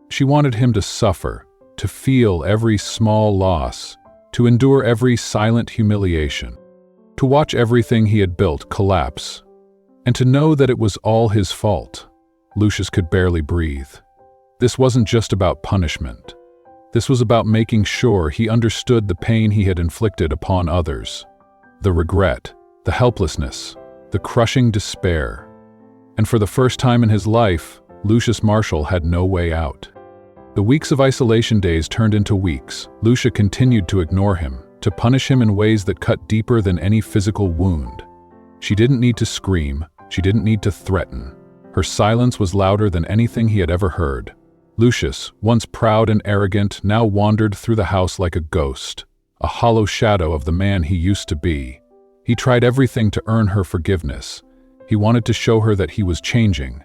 Speaker 1: She wanted him to suffer, to feel every small loss, to endure every silent humiliation, to watch everything he had built collapse, and to know that it was all his fault. Lucius could barely breathe. This wasn't just about punishment. This was about making sure he understood the pain he had inflicted upon others, the regret, the helplessness, the crushing despair. And for the first time in his life, Lucius Marshall had no way out. The weeks of isolation days turned into weeks. Lucia continued to ignore him, to punish him in ways that cut deeper than any physical wound. She didn't need to scream, she didn't need to threaten. Her silence was louder than anything he had ever heard. Lucius, once proud and arrogant, now wandered through the house like a ghost, a hollow shadow of the man he used to be. He tried everything to earn her forgiveness. He wanted to show her that he was changing.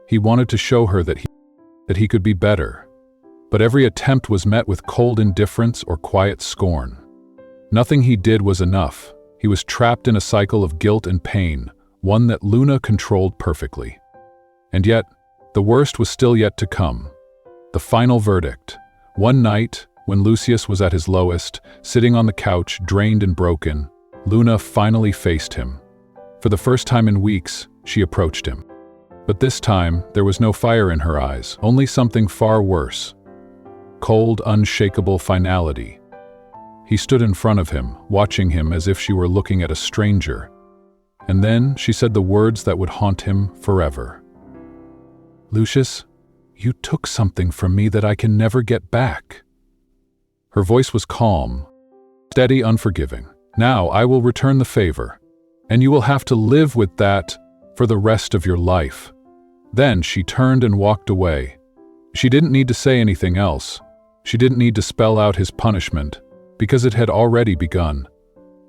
Speaker 1: He wanted to show her that he could be better. But every attempt was met with cold indifference or quiet scorn. Nothing he did was enough. He was trapped in a cycle of guilt and pain, one that Luna controlled perfectly. And yet, the worst was still yet to come. The final verdict. One night, when Lucius was at his lowest, sitting on the couch, drained and broken, Luna finally faced him. For the first time in weeks, she approached him. But this time, there was no fire in her eyes, only something far worse. Cold, unshakable finality. He stood in front of him, watching him as if she were looking at a stranger. And then she said the words that would haunt him forever. "Lucius, you took something from me that I can never get back." Her voice was calm, steady, unforgiving. "Now I will return the favor, and you will have to live with that for the rest of your life." Then she turned and walked away. She didn't need to say anything else. She didn't need to spell out his punishment, because it had already begun.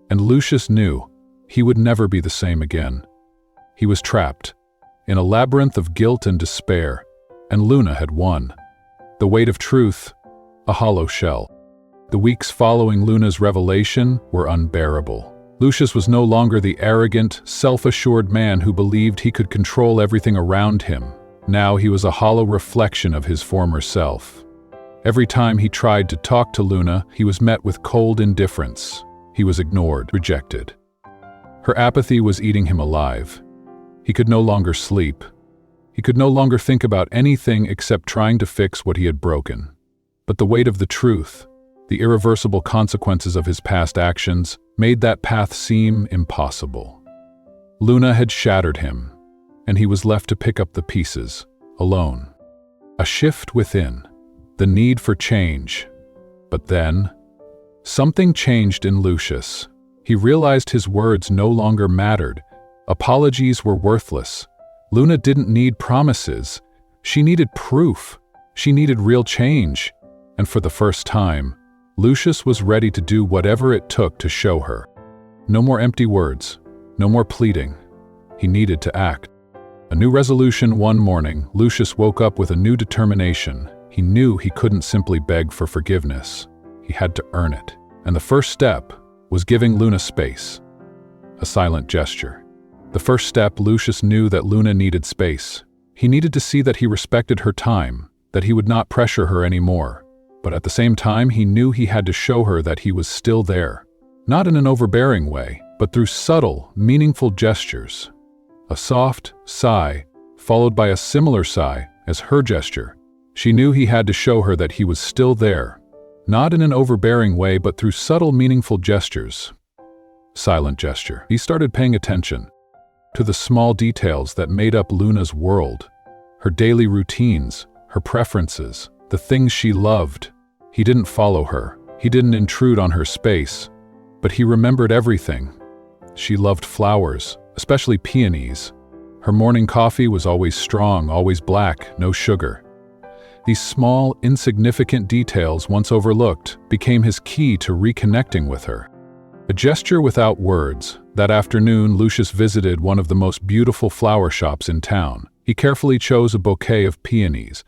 Speaker 1: And Lucius knew he would never be the same again. He was trapped in a labyrinth of guilt and despair, and Luna had won. The weight of truth, a hollow shell. The weeks following Luna's revelation were unbearable. Lucius was no longer the arrogant, self-assured man who believed he could control everything around him. Now he was a hollow reflection of his former self. Every time he tried to talk to Luna, he was met with cold indifference. He was ignored, rejected. Her apathy was eating him alive. He could no longer sleep. He could no longer think about anything except trying to fix what he had broken. But the weight of the truth, the irreversible consequences of his past actions, made that path seem impossible. Luna had shattered him, and he was left to pick up the pieces, alone. A shift within, the need for change. But then, something changed in Lucius. He realized his words no longer mattered. Apologies were worthless. Luna didn't need promises. She needed proof. She needed real change. And for the first time, Lucius was ready to do whatever it took to show her. No more empty words, no more pleading. He needed to act. A new resolution. One morning, Lucius woke up with a new determination. He knew he couldn't simply beg for forgiveness. He had to earn it. And the first step was giving Luna space. A silent gesture. The first step. Lucius knew that Luna needed space. He needed to see that he respected her time, that he would not pressure her anymore. But at the same time, he knew he had to show her that he was still there. Not in an overbearing way, but through subtle, meaningful gestures. A soft sigh, followed by a similar sigh as her gesture. She knew he had to show her that he was still there. Not in an overbearing way, but through subtle, meaningful gestures. Silent gesture. He started paying attention to the small details that made up Luna's world. Her daily routines, her preferences, the things she loved. He didn't follow her. He didn't intrude on her space. But he remembered everything. She loved flowers, especially peonies. Her morning coffee was always strong, always black, no sugar. These small, insignificant details, once overlooked, became his key to reconnecting with her. A gesture without words. That afternoon, Lucius visited one of the most beautiful flower shops in town. He carefully chose a bouquet of peonies,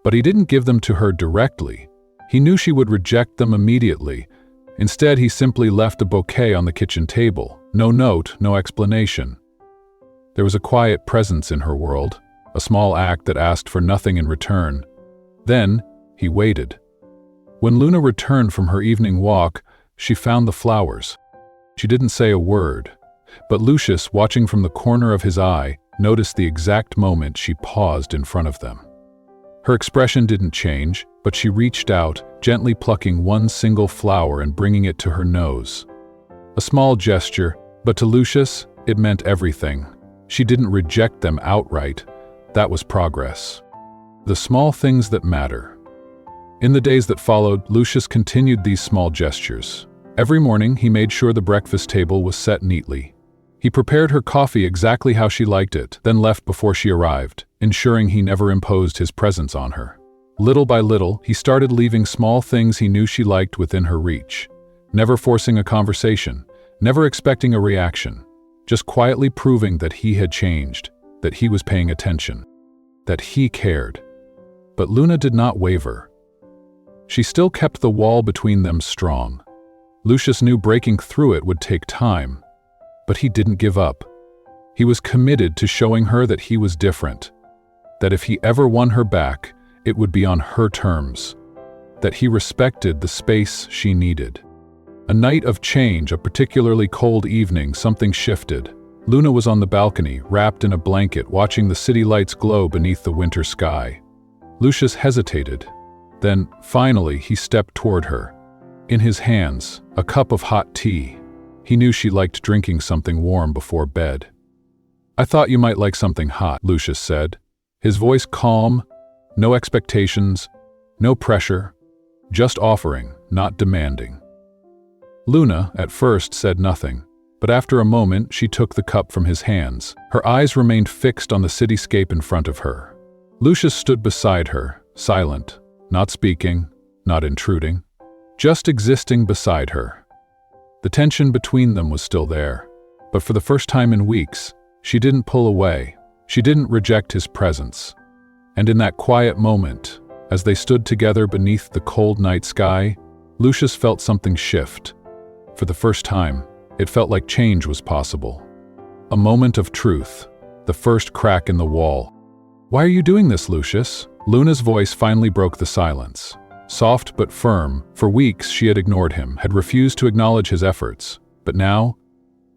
Speaker 1: but he didn't give them to her directly. He knew she would reject them immediately. Instead, he simply left the bouquet on the kitchen table. No note, no explanation. There was a quiet presence in her world, a small act that asked for nothing in return. Then, he waited. When Luna returned from her evening walk, she found the flowers. She didn't say a word, but Lucius, watching from the corner of his eye, noticed the exact moment she paused in front of them. Her expression didn't change, but she reached out, gently plucking one single flower and bringing it to her nose. A small gesture, but to Lucius, it meant everything. She didn't reject them outright. That was progress. The small things that matter. In the days that followed, Lucius continued these small gestures. Every morning, he made sure the breakfast table was set neatly. He prepared her coffee exactly how she liked it, then left before she arrived, ensuring he never imposed his presence on her. Little by little, he started leaving small things he knew she liked within her reach, never forcing a conversation, never expecting a reaction, just quietly proving that he had changed, that he was paying attention, that he cared. But Luna did not waver. She still kept the wall between them strong. Lucius knew breaking through it would take time, but he didn't give up. He was committed to showing her that he was different, that if he ever won her back, it would be on her terms, that he respected the space she needed. A night of change, a particularly cold evening, something shifted. Luna was on the balcony, wrapped in a blanket, watching the city lights glow beneath the winter sky. Lucius hesitated. Then, finally, he stepped toward her. In his hands, a cup of hot tea. He knew she liked drinking something warm before bed. "I thought you might like something hot," Lucius said. His voice calm, no expectations, no pressure, just offering, not demanding. Luna, at first, said nothing, but after a moment she took the cup from his hands. Her eyes remained fixed on the cityscape in front of her. Lucius stood beside her, silent, not speaking, not intruding, just existing beside her. The tension between them was still there, but for the first time in weeks, she didn't pull away. She didn't reject his presence. And in that quiet moment, as they stood together beneath the cold night sky, Lucius felt something shift. For the first time, it felt like change was possible. A moment of truth, the first crack in the wall. "Why are you doing this, Lucius?" Luna's voice finally broke the silence. Soft but firm, for weeks she had ignored him, had refused to acknowledge his efforts. But now,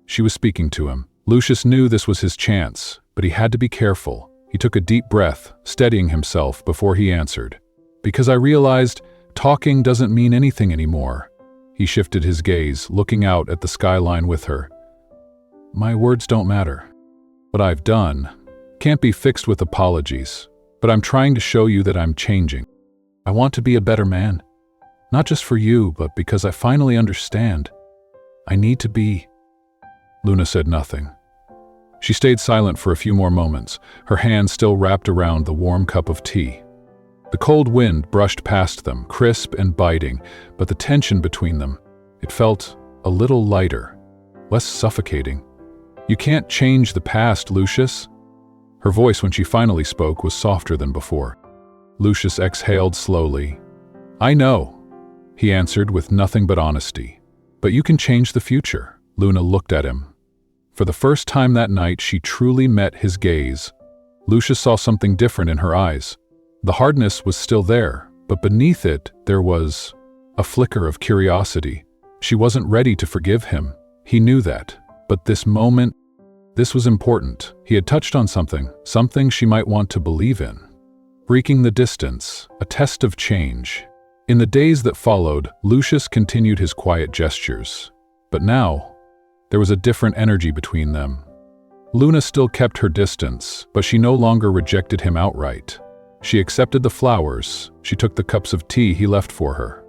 Speaker 1: she was speaking to him. Lucius knew this was his chance, but he had to be careful. He took a deep breath, steadying himself before he answered. "Because I realized talking doesn't mean anything anymore." He shifted his gaze, looking out at the skyline with her. "My words don't matter. What I've done can't be fixed with apologies, but I'm trying to show you that I'm changing. I want to be a better man. Not just for you, but because I finally understand. I need to be." Luna said nothing. She stayed silent for a few more moments, her hand still wrapped around the warm cup of tea. The cold wind brushed past them, crisp and biting, but the tension between them, it felt a little lighter, less suffocating. "You can't change the past, Lucius." Her voice, when she finally spoke, was softer than before. Lucius exhaled slowly. "I know," he answered with nothing but honesty. "But you can change the future." Luna looked at him. For the first time that night, she truly met his gaze. Lucius saw something different in her eyes. The hardness was still there, but beneath it, there was a flicker of curiosity. She wasn't ready to forgive him. He knew that. But this moment, this was important. He had touched on something she might want to believe in. Breaking the distance, a test of change. In the days that followed, Lucius continued his quiet gestures. But now, there was a different energy between them. Luna still kept her distance, but she no longer rejected him outright. She accepted the flowers, she took the cups of tea he left for her.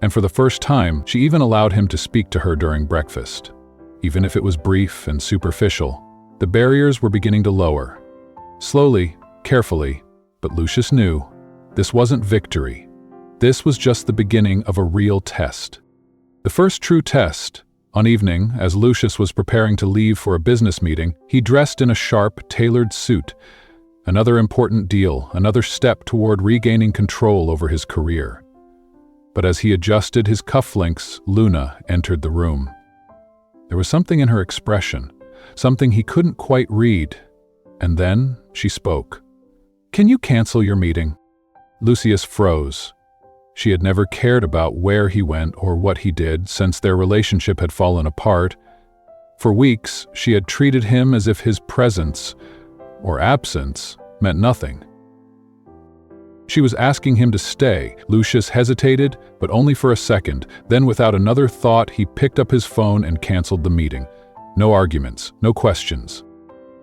Speaker 1: And for the first time, she even allowed him to speak to her during breakfast. Even if it was brief and superficial, the barriers were beginning to lower. Slowly, carefully, but Lucius knew This wasn't victory. This was just the beginning of a real test. The first true test. On evening, as Lucius was preparing to leave for a business meeting, he dressed in a sharp, tailored suit. Another important deal, another step toward regaining control over his career. But as he adjusted his cufflinks, Luna entered the room. There was something in her expression, something he couldn't quite read. And then she spoke. "Can you cancel your meeting?" Lucius froze. She had never cared about where he went or what he did since their relationship had fallen apart. For weeks, she had treated him as if his presence, or absence, meant nothing. She was asking him to stay. Lucius hesitated, but only for a second. Then without another thought, he picked up his phone and canceled the meeting. No arguments, no questions.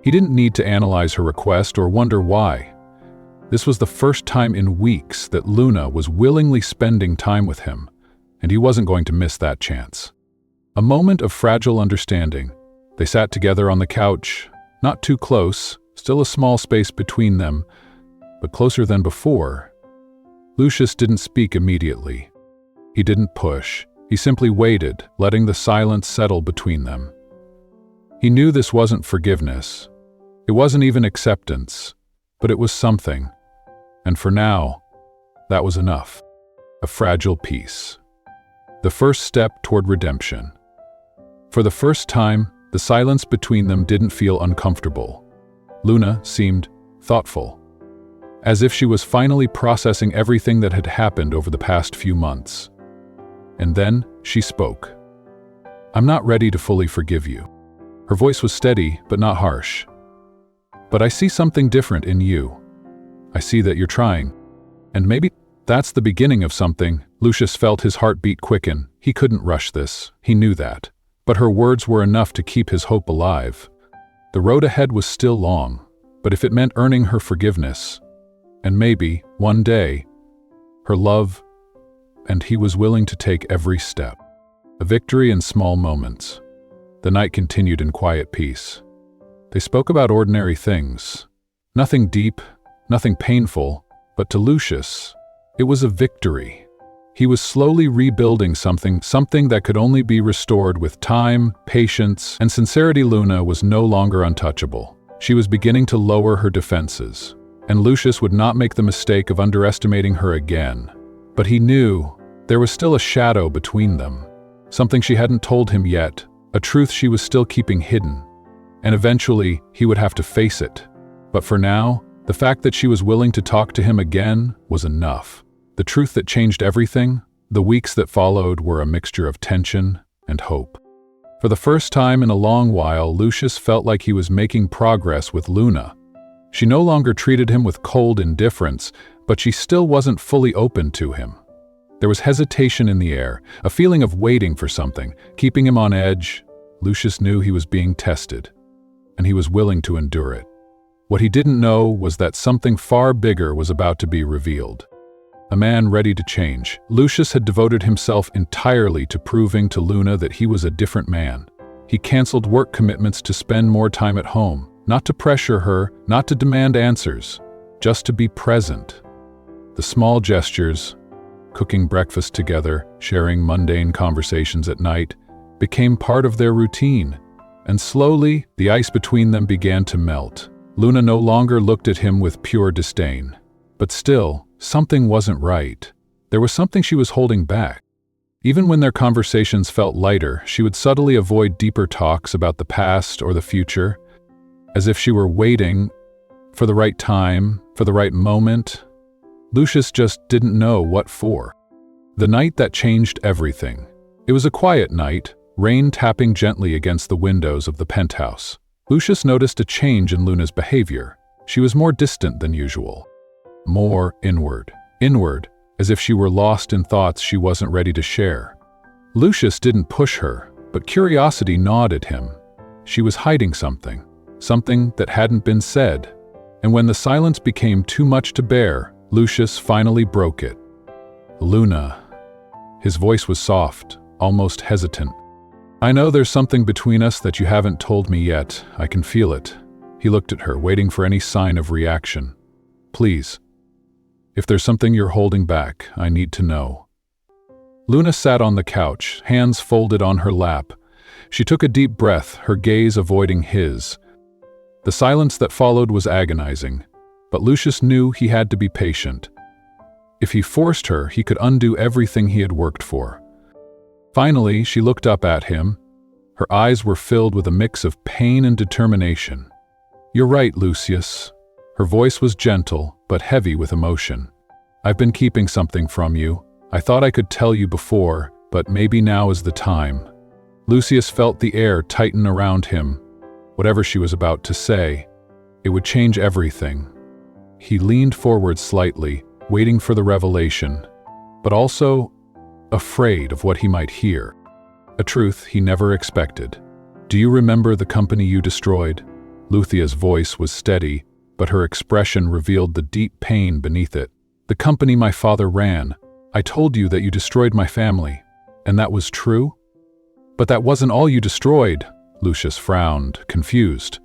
Speaker 1: He didn't need to analyze her request or wonder why. This was the first time in weeks that Luna was willingly spending time with him, and he wasn't going to miss that chance. A moment of fragile understanding. They sat together on the couch, not too close, still a small space between them, but closer than before. Lucius didn't speak immediately. He didn't push. He simply waited, letting the silence settle between them. He knew this wasn't forgiveness. It wasn't even acceptance, but it was something. And for now, that was enough. A fragile peace. The first step toward redemption. For the first time, the silence between them didn't feel uncomfortable. Luna seemed thoughtful, as if she was finally processing everything that had happened over the past few months. And then she spoke. "I'm not ready to fully forgive you." Her voice was steady, but not harsh. "But I see something different in you. I see that you're trying. And maybe that's the beginning of something." Lucius felt his heartbeat quicken. He couldn't rush this. He knew that. But her words were enough to keep his hope alive. The road ahead was still long, but if it meant earning her forgiveness, and maybe, one day, her love, and he was willing to take every step. A victory in small moments. The night continued in quiet peace. They spoke about ordinary things. Nothing deep, nothing painful, but to Lucius, it was a victory. He was slowly rebuilding something that could only be restored with time, patience, and sincerity. Luna was no longer untouchable. She was beginning to lower her defenses, and Lucius would not make the mistake of underestimating her again. But he knew there was still a shadow between them, something she hadn't told him yet, a truth she was still keeping hidden. And eventually, he would have to face it. But for now, the fact that she was willing to talk to him again was enough. The truth that changed everything, the weeks that followed, were a mixture of tension and hope. For the first time in a long while, Lucius felt like he was making progress with Luna. She no longer treated him with cold indifference, but she still wasn't fully open to him. There was hesitation in the air, a feeling of waiting for something, keeping him on edge. Lucius knew he was being tested, and he was willing to endure it. What he didn't know was that something far bigger was about to be revealed. A man ready to change. Lucius had devoted himself entirely to proving to Luna that he was a different man. He canceled work commitments to spend more time at home, not to pressure her, not to demand answers, just to be present. The small gestures, cooking breakfast together, sharing mundane conversations at night, became part of their routine, and slowly the ice between them began to melt. Luna no longer looked at him with pure disdain. But still, something wasn't right. There was something she was holding back. Even when their conversations felt lighter, she would subtly avoid deeper talks about the past or the future, as if she were waiting for the right time, for the right moment. Lucius just didn't know what for. The night that changed everything. It was a quiet night, rain tapping gently against the windows of the penthouse. Lucius noticed a change in Luna's behavior. She was more distant than usual. More inward, as if she were lost in thoughts she wasn't ready to share. Lucius didn't push her, but curiosity gnawed at him. She was hiding something that hadn't been said. And when the silence became too much to bear, Lucius finally broke it. "Luna." His voice was soft, almost hesitant. "I know there's something between us that you haven't told me yet. I can feel it." He looked at her, waiting for any sign of reaction. "Please, If there's something you're holding back, I need to know." Luna sat on the couch, hands folded on her lap. She took a deep breath, her gaze avoiding his. The silence that followed was agonizing, but Lucius knew he had to be patient. If he forced her, he could undo everything he had worked for. Finally, she looked up at him. Her eyes were filled with a mix of pain and determination. "You're right, Lucius." Her voice was gentle, but heavy with emotion. "I've been keeping something from you. I thought I could tell you before, but maybe now is the time." Lucius felt the air tighten around him. Whatever she was about to say, it would change everything. He leaned forward slightly, waiting for the revelation, but also afraid of what he might hear. A truth he never expected. "Do you remember the company you destroyed?" Lucia's voice was steady, but her expression revealed the deep pain beneath it. "The company my father ran. I told you that you destroyed my family, and that was true?" "But that wasn't all you destroyed." Lucius frowned, confused.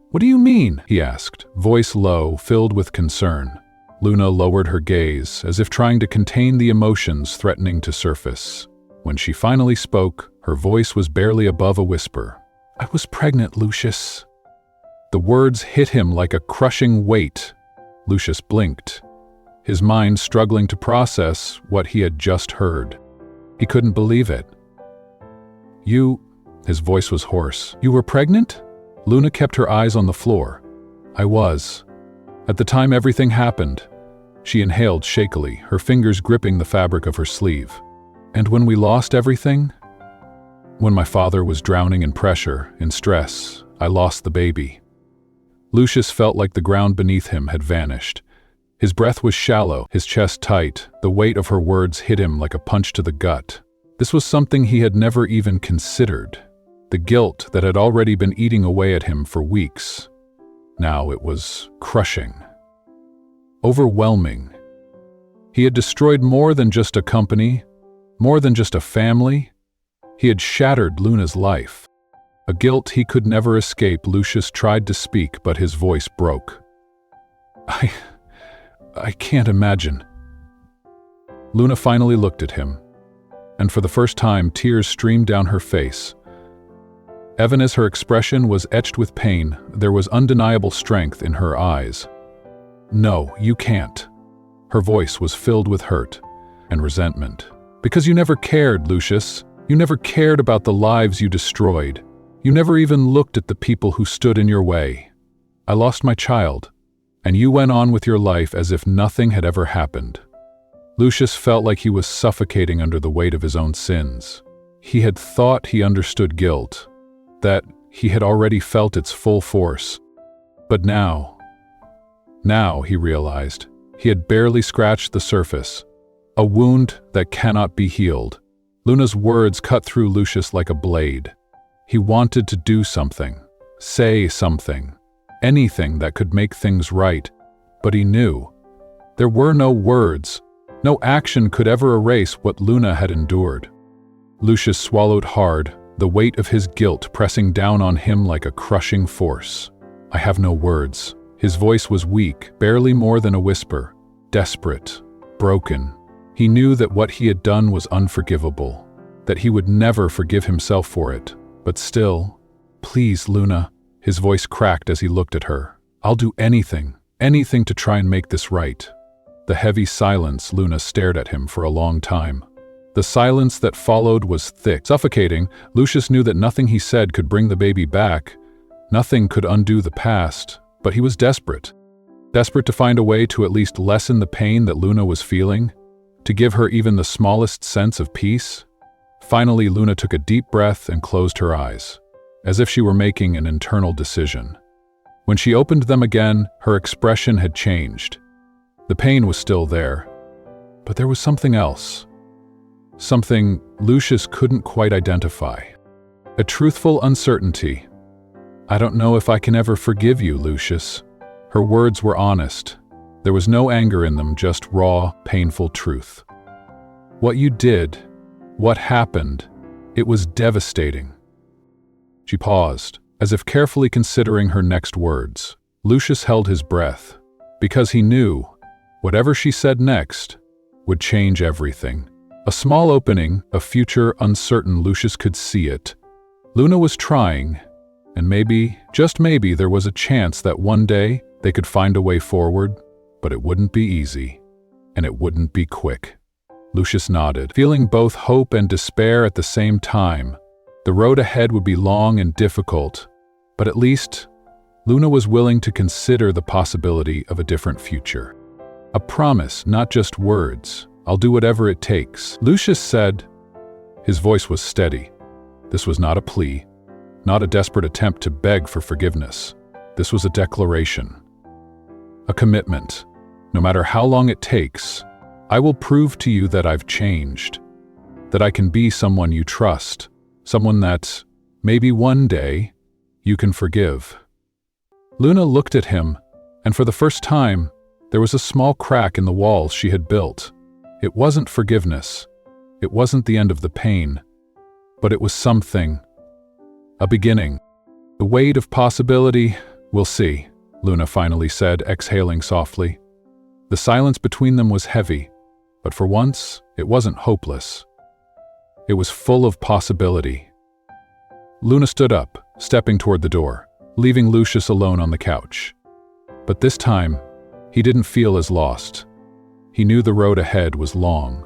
Speaker 1: "What do you mean?" he asked, voice low, filled with concern. Luna lowered her gaze, as if trying to contain the emotions threatening to surface. When she finally spoke, her voice was barely above a whisper. "I was pregnant, Lucius." The words hit him like a crushing weight. Lucius blinked, his mind struggling to process what he had just heard. He couldn't believe it. "You," his voice was hoarse, "you were pregnant?" Luna kept her eyes on the floor. "I was. At the time everything happened." She inhaled shakily, her fingers gripping the fabric of her sleeve. "And when we lost everything? When my father was drowning in pressure, in stress, I lost the baby." Lucius felt like the ground beneath him had vanished. His breath was shallow, his chest tight, the weight of her words hit him like a punch to the gut. This was something he had never even considered. The guilt that had already been eating away at him for weeks. Now it was crushing. Overwhelming. He had destroyed more than just a company, more than just a family. He had shattered Luna's life. A guilt he could never escape. Lucius tried to speak, but his voice broke. I can't imagine." Luna finally looked at him, and for the first time tears streamed down her face. Even as her expression was etched with pain, there was undeniable strength in her eyes. "No, you can't." Her voice was filled with hurt and resentment. "Because you never cared, Lucius. You never cared about the lives you destroyed. You never even looked at the people who stood in your way. I lost my child, and you went on with your life as if nothing had ever happened." Lucius felt like he was suffocating under the weight of his own sins. He had thought he understood guilt, that he had already felt its full force. But now he realized, he had barely scratched the surface. A wound that cannot be healed. Luna's words cut through Lucius like a blade. He wanted to do something, say something, anything that could make things right, but he knew there were no words, no action could ever erase what Luna had endured. Lucius swallowed hard, the weight of his guilt pressing down on him like a crushing force. "I have no words." His voice was weak, barely more than a whisper, desperate, broken. He knew that what he had done was unforgivable, that he would never forgive himself for it. But still, "Please, Luna," his voice cracked as he looked at her. "I'll do anything to try and make this right." The heavy silence. Luna stared at him for a long time. The silence that followed was thick, suffocating. Lucius knew that nothing he said could bring the baby back. Nothing could undo the past, but he was desperate. Desperate to find a way to at least lessen the pain that Luna was feeling, to give her even the smallest sense of peace. Finally, Luna took a deep breath and closed her eyes, as if she were making an internal decision. When she opened them again, her expression had changed. The pain was still there, but there was something else. Something Lucius couldn't quite identify. A truthful uncertainty. "I don't know if I can ever forgive you, Lucius." Her words were honest. There was no anger in them, just raw, painful truth. "What you did, what happened, it was devastating." She paused, as if carefully considering her next words. Lucius held his breath, because he knew Whatever she said next would change everything. A small opening, a future uncertain. Lucius could see it. Luna was trying, and maybe, just maybe, there was a chance that one day they could find a way forward, but it wouldn't be easy, and it wouldn't be quick. Lucius nodded, feeling both hope and despair at the same time. The road ahead would be long and difficult, but at least Luna was willing to consider the possibility of a different future. A promise, not just words. "I'll do whatever it takes," Lucius said. His voice was steady. This was not a plea, not a desperate attempt to beg for forgiveness. This was a declaration, a commitment. "No matter how long it takes, I will prove to you that I've changed, that I can be someone you trust, someone that, maybe one day, you can forgive." Luna looked at him, and for the first time, there was a small crack in the walls she had built. It wasn't forgiveness. It wasn't the end of the pain. But it was something. A beginning. "The weight of possibility, we'll see," Luna finally said, exhaling softly. The silence between them was heavy, but for once, it wasn't hopeless. It was full of possibility. Luna stood up, stepping toward the door, leaving Lucius alone on the couch. But this time, he didn't feel as lost. He knew the road ahead was long,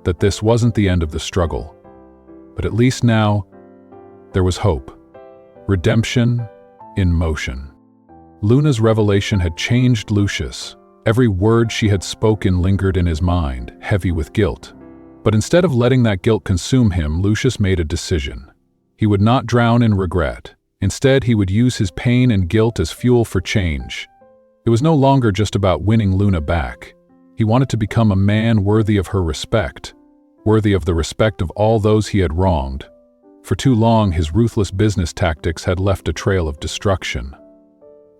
Speaker 1: that this wasn't the end of the struggle. But at least now, there was hope. Redemption in motion. Luna's revelation had changed Lucius. Every word she had spoken lingered in his mind, heavy with guilt. But instead of letting that guilt consume him, Lucius made a decision. He would not drown in regret. Instead, he would use his pain and guilt as fuel for change. It was no longer just about winning Luna back. He wanted to become a man worthy of her respect, worthy of the respect of all those he had wronged. For too long, his ruthless business tactics had left a trail of destruction.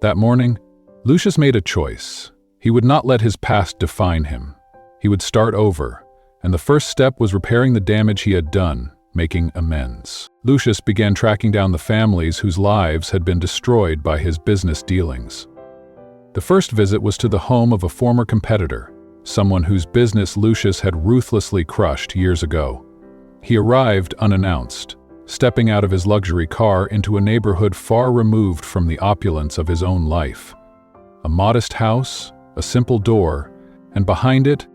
Speaker 1: That morning, Lucius made a choice. He would not let his past define him. He would start over, and the first step was repairing the damage he had done, making amends. Lucius began tracking down the families whose lives had been destroyed by his business dealings. The first visit was to the home of a former competitor, someone whose business Lucius had ruthlessly crushed years ago. He arrived unannounced, stepping out of his luxury car into a neighborhood far removed from the opulence of his own life. A modest house, a simple door, and behind it,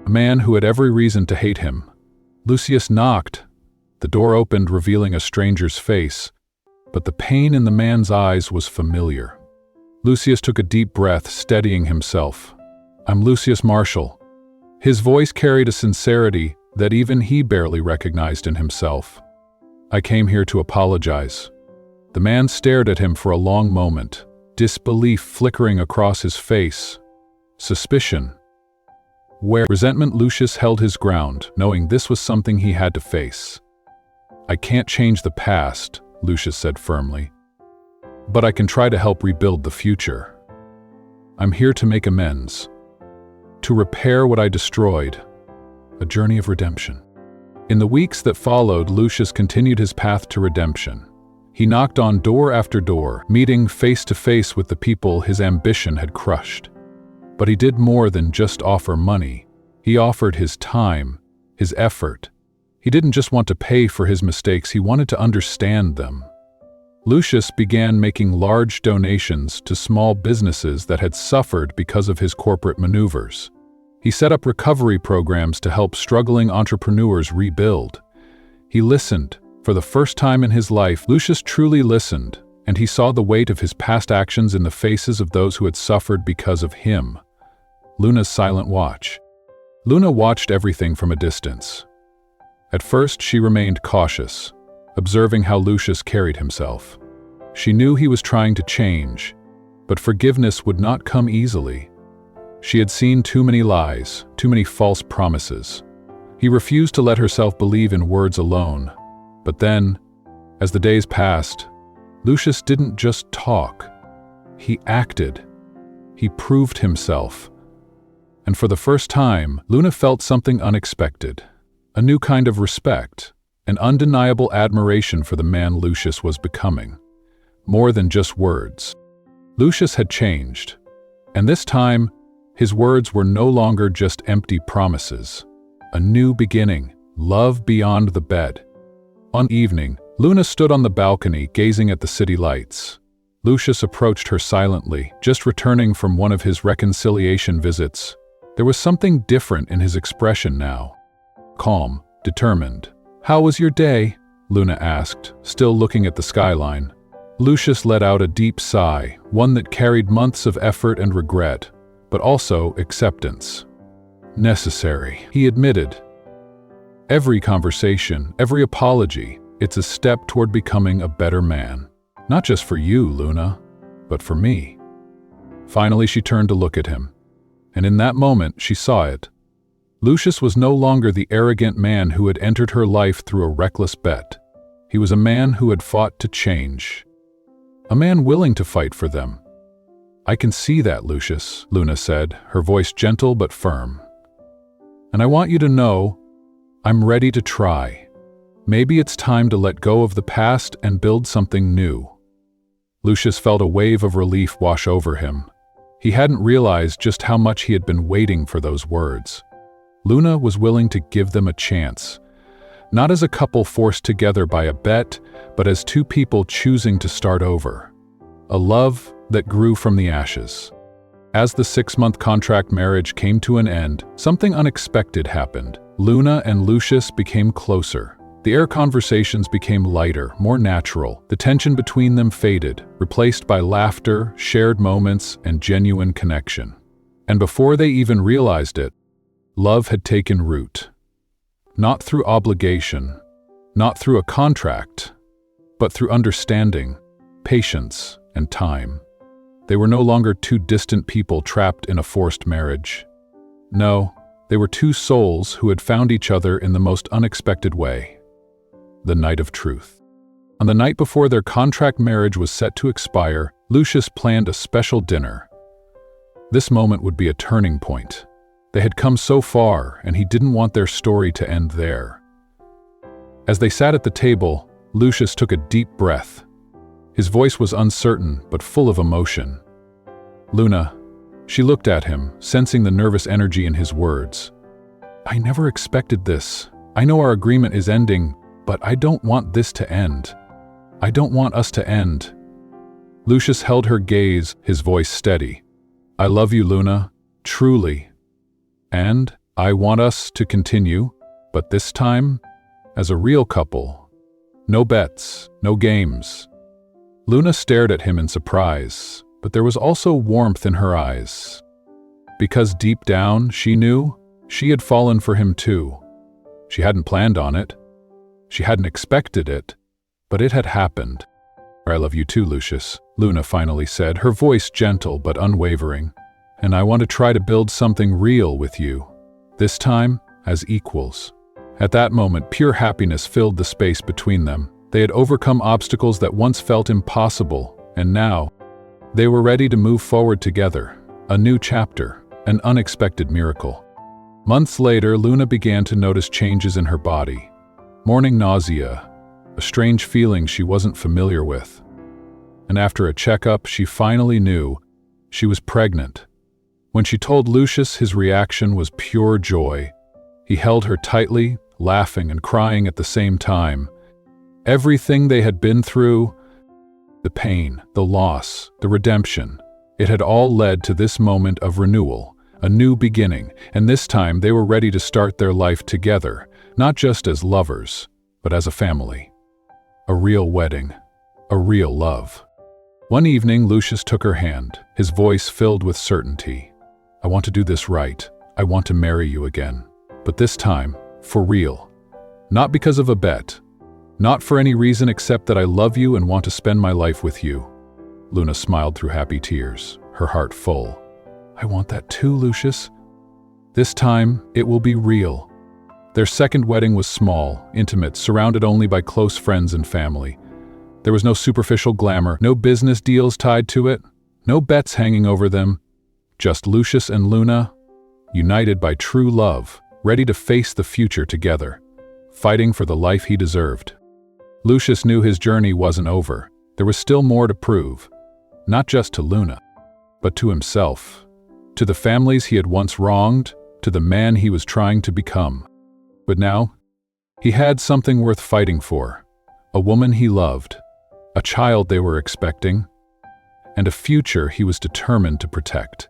Speaker 1: a man who had every reason to hate him. Lucius knocked. The door opened, revealing a stranger's face, but the pain in the man's eyes was familiar. Lucius took a deep breath, steadying himself. "I'm Lucius Marshall." His voice carried a sincerity that even he barely recognized in himself. "I came here to apologize." The man stared at him for a long moment, disbelief flickering across his face. Suspicion. Where resentment. Lucius held his ground, knowing this was something he had to face. "I can't change the past," Lucius said firmly. "But I can try to help rebuild the future. I'm here to make amends. To repair what I destroyed. A journey of redemption." In the weeks that followed, Lucius continued his path to redemption. He knocked on door after door, meeting face to face with the people his ambition had crushed. But he did more than just offer money. He offered his time, his effort. He didn't just want to pay for his mistakes, he wanted to understand them. Lucius began making large donations to small businesses that had suffered because of his corporate maneuvers. He set up recovery programs to help struggling entrepreneurs rebuild. He listened. For the first time in his life, Lucius truly listened, and he saw the weight of his past actions in the faces of those who had suffered because of him. Luna's silent watch. Luna watched everything from a distance. At first, she remained cautious, observing how Lucius carried himself. She knew he was trying to change, but forgiveness would not come easily. She had seen too many lies, too many false promises. He refused to let herself believe in words alone. But then, as the days passed, Lucius didn't just talk. He acted. He proved himself. And for the first time, Luna felt something unexpected. A new kind of respect, an undeniable admiration for the man Lucius was becoming. More than just words. Lucius had changed. And this time, His words were no longer just empty promises. A new beginning, love beyond the bed. One evening, Luna stood on the balcony gazing at the city lights. Lucius approached her silently, just returning from one of his reconciliation visits. There was something different in his expression now. Calm, determined. "How was your day?" Luna asked, still looking at the skyline. Lucius let out a deep sigh, one that carried months of effort and regret, but also acceptance. "Necessary," he admitted. "Every conversation, every apology, it's a step toward becoming a better man. Not just for you, Luna, but for me." Finally, she turned to look at him. And in that moment, she saw it. Lucius was no longer the arrogant man who had entered her life through a reckless bet. He was a man who had fought to change. A man willing to fight for them. "I can see that, Lucius," Luna said, her voice gentle but firm. "And I want you to know, I'm ready to try. Maybe it's time to let go of the past and build something new." Lucius felt a wave of relief wash over him. He hadn't realized just how much he had been waiting for those words. Luna was willing to give them a chance. Not as a couple forced together by a bet, but as two people choosing to start over. A love that grew from the ashes. As the 6-month contract marriage came to an end, something unexpected happened. Luna and Lucius became closer. The air conversations became lighter, more natural. The tension between them faded, replaced by laughter, shared moments, and genuine connection. And before they even realized it, love had taken root. Not through obligation, not through a contract, but through understanding, patience, and time. They were no longer two distant people trapped in a forced marriage. No, they were two souls who had found each other in the most unexpected way. The night of truth. On the night before their contract marriage was set to expire, Lucius planned a special dinner. This moment would be a turning point. They had come so far, and he didn't want their story to end there. As they sat at the table, Lucius took a deep breath. His voice was uncertain, but full of emotion. "Luna," she looked at him, sensing the nervous energy in his words. "I never expected this. I know our agreement is ending, but I don't want this to end. I don't want us to end." Lucius held her gaze, his voice steady. "I love you, Luna, truly. And I want us to continue, but this time, as a real couple. No bets, no games." Luna stared at him in surprise, but there was also warmth in her eyes. Because deep down, she knew she had fallen for him too. She hadn't planned on it. She hadn't expected it, but it had happened. "I love you too, Lucius," Luna finally said, her voice gentle but unwavering. "And I want to try to build something real with you. This time, as equals." At that moment, pure happiness filled the space between them. They had overcome obstacles that once felt impossible, and now, they were ready to move forward together. A new chapter, an unexpected miracle. Months later, Luna began to notice changes in her body. Morning nausea, a strange feeling she wasn't familiar with. And after a checkup, she finally knew she was pregnant. When she told Lucius, his reaction was pure joy. He held her tightly, laughing and crying at the same time. Everything they had been through, the pain, the loss, the redemption, it had all led to this moment of renewal, a new beginning, and this time they were ready to start their life together. Not just as lovers, but as a family. A real wedding. A real love. One evening, Lucius took her hand, his voice filled with certainty. "I want to do this right. I want to marry you again. But this time, for real. Not because of a bet. Not for any reason except that I love you and want to spend my life with you." Luna smiled through happy tears, her heart full. "I want that too, Lucius. This time, it will be real." Their second wedding was small, intimate, surrounded only by close friends and family. There was no superficial glamour, no business deals tied to it, no bets hanging over them. Just Lucius and Luna, united by true love, ready to face the future together, fighting for the life he deserved. Lucius knew his journey wasn't over. There was still more to prove, not just to Luna, but to himself. to the families he had once wronged, to the man he was trying to become. But now, he had something worth fighting for. A woman he loved, a child they were expecting, and a future he was determined to protect.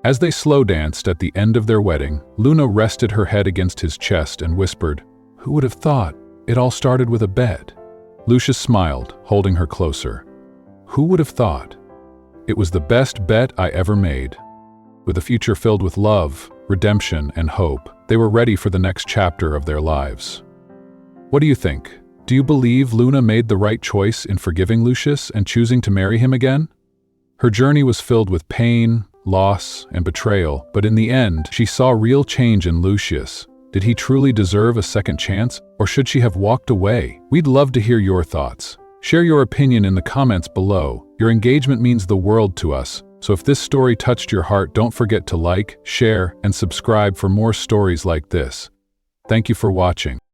Speaker 1: As they slow danced at the end of their wedding, Luna rested her head against his chest and whispered, "Who would have thought? It all started with a bet." Lucius smiled, holding her closer. "Who would have thought? It was the best bet I ever made." With a future filled with love, redemption, and hope, they were ready for the next chapter of their lives. What do you think? Do you believe Luna made the right choice in forgiving Lucius and choosing to marry him again? Her journey was filled with pain, loss, and betrayal, but in the end, she saw real change in Lucius. Did he truly deserve a second chance, or should she have walked away? We'd love to hear your thoughts. Share your opinion in the comments below. Your engagement means the world to us, so if this story touched your heart, don't forget to like, share, and subscribe for more stories like this. Thank you for watching.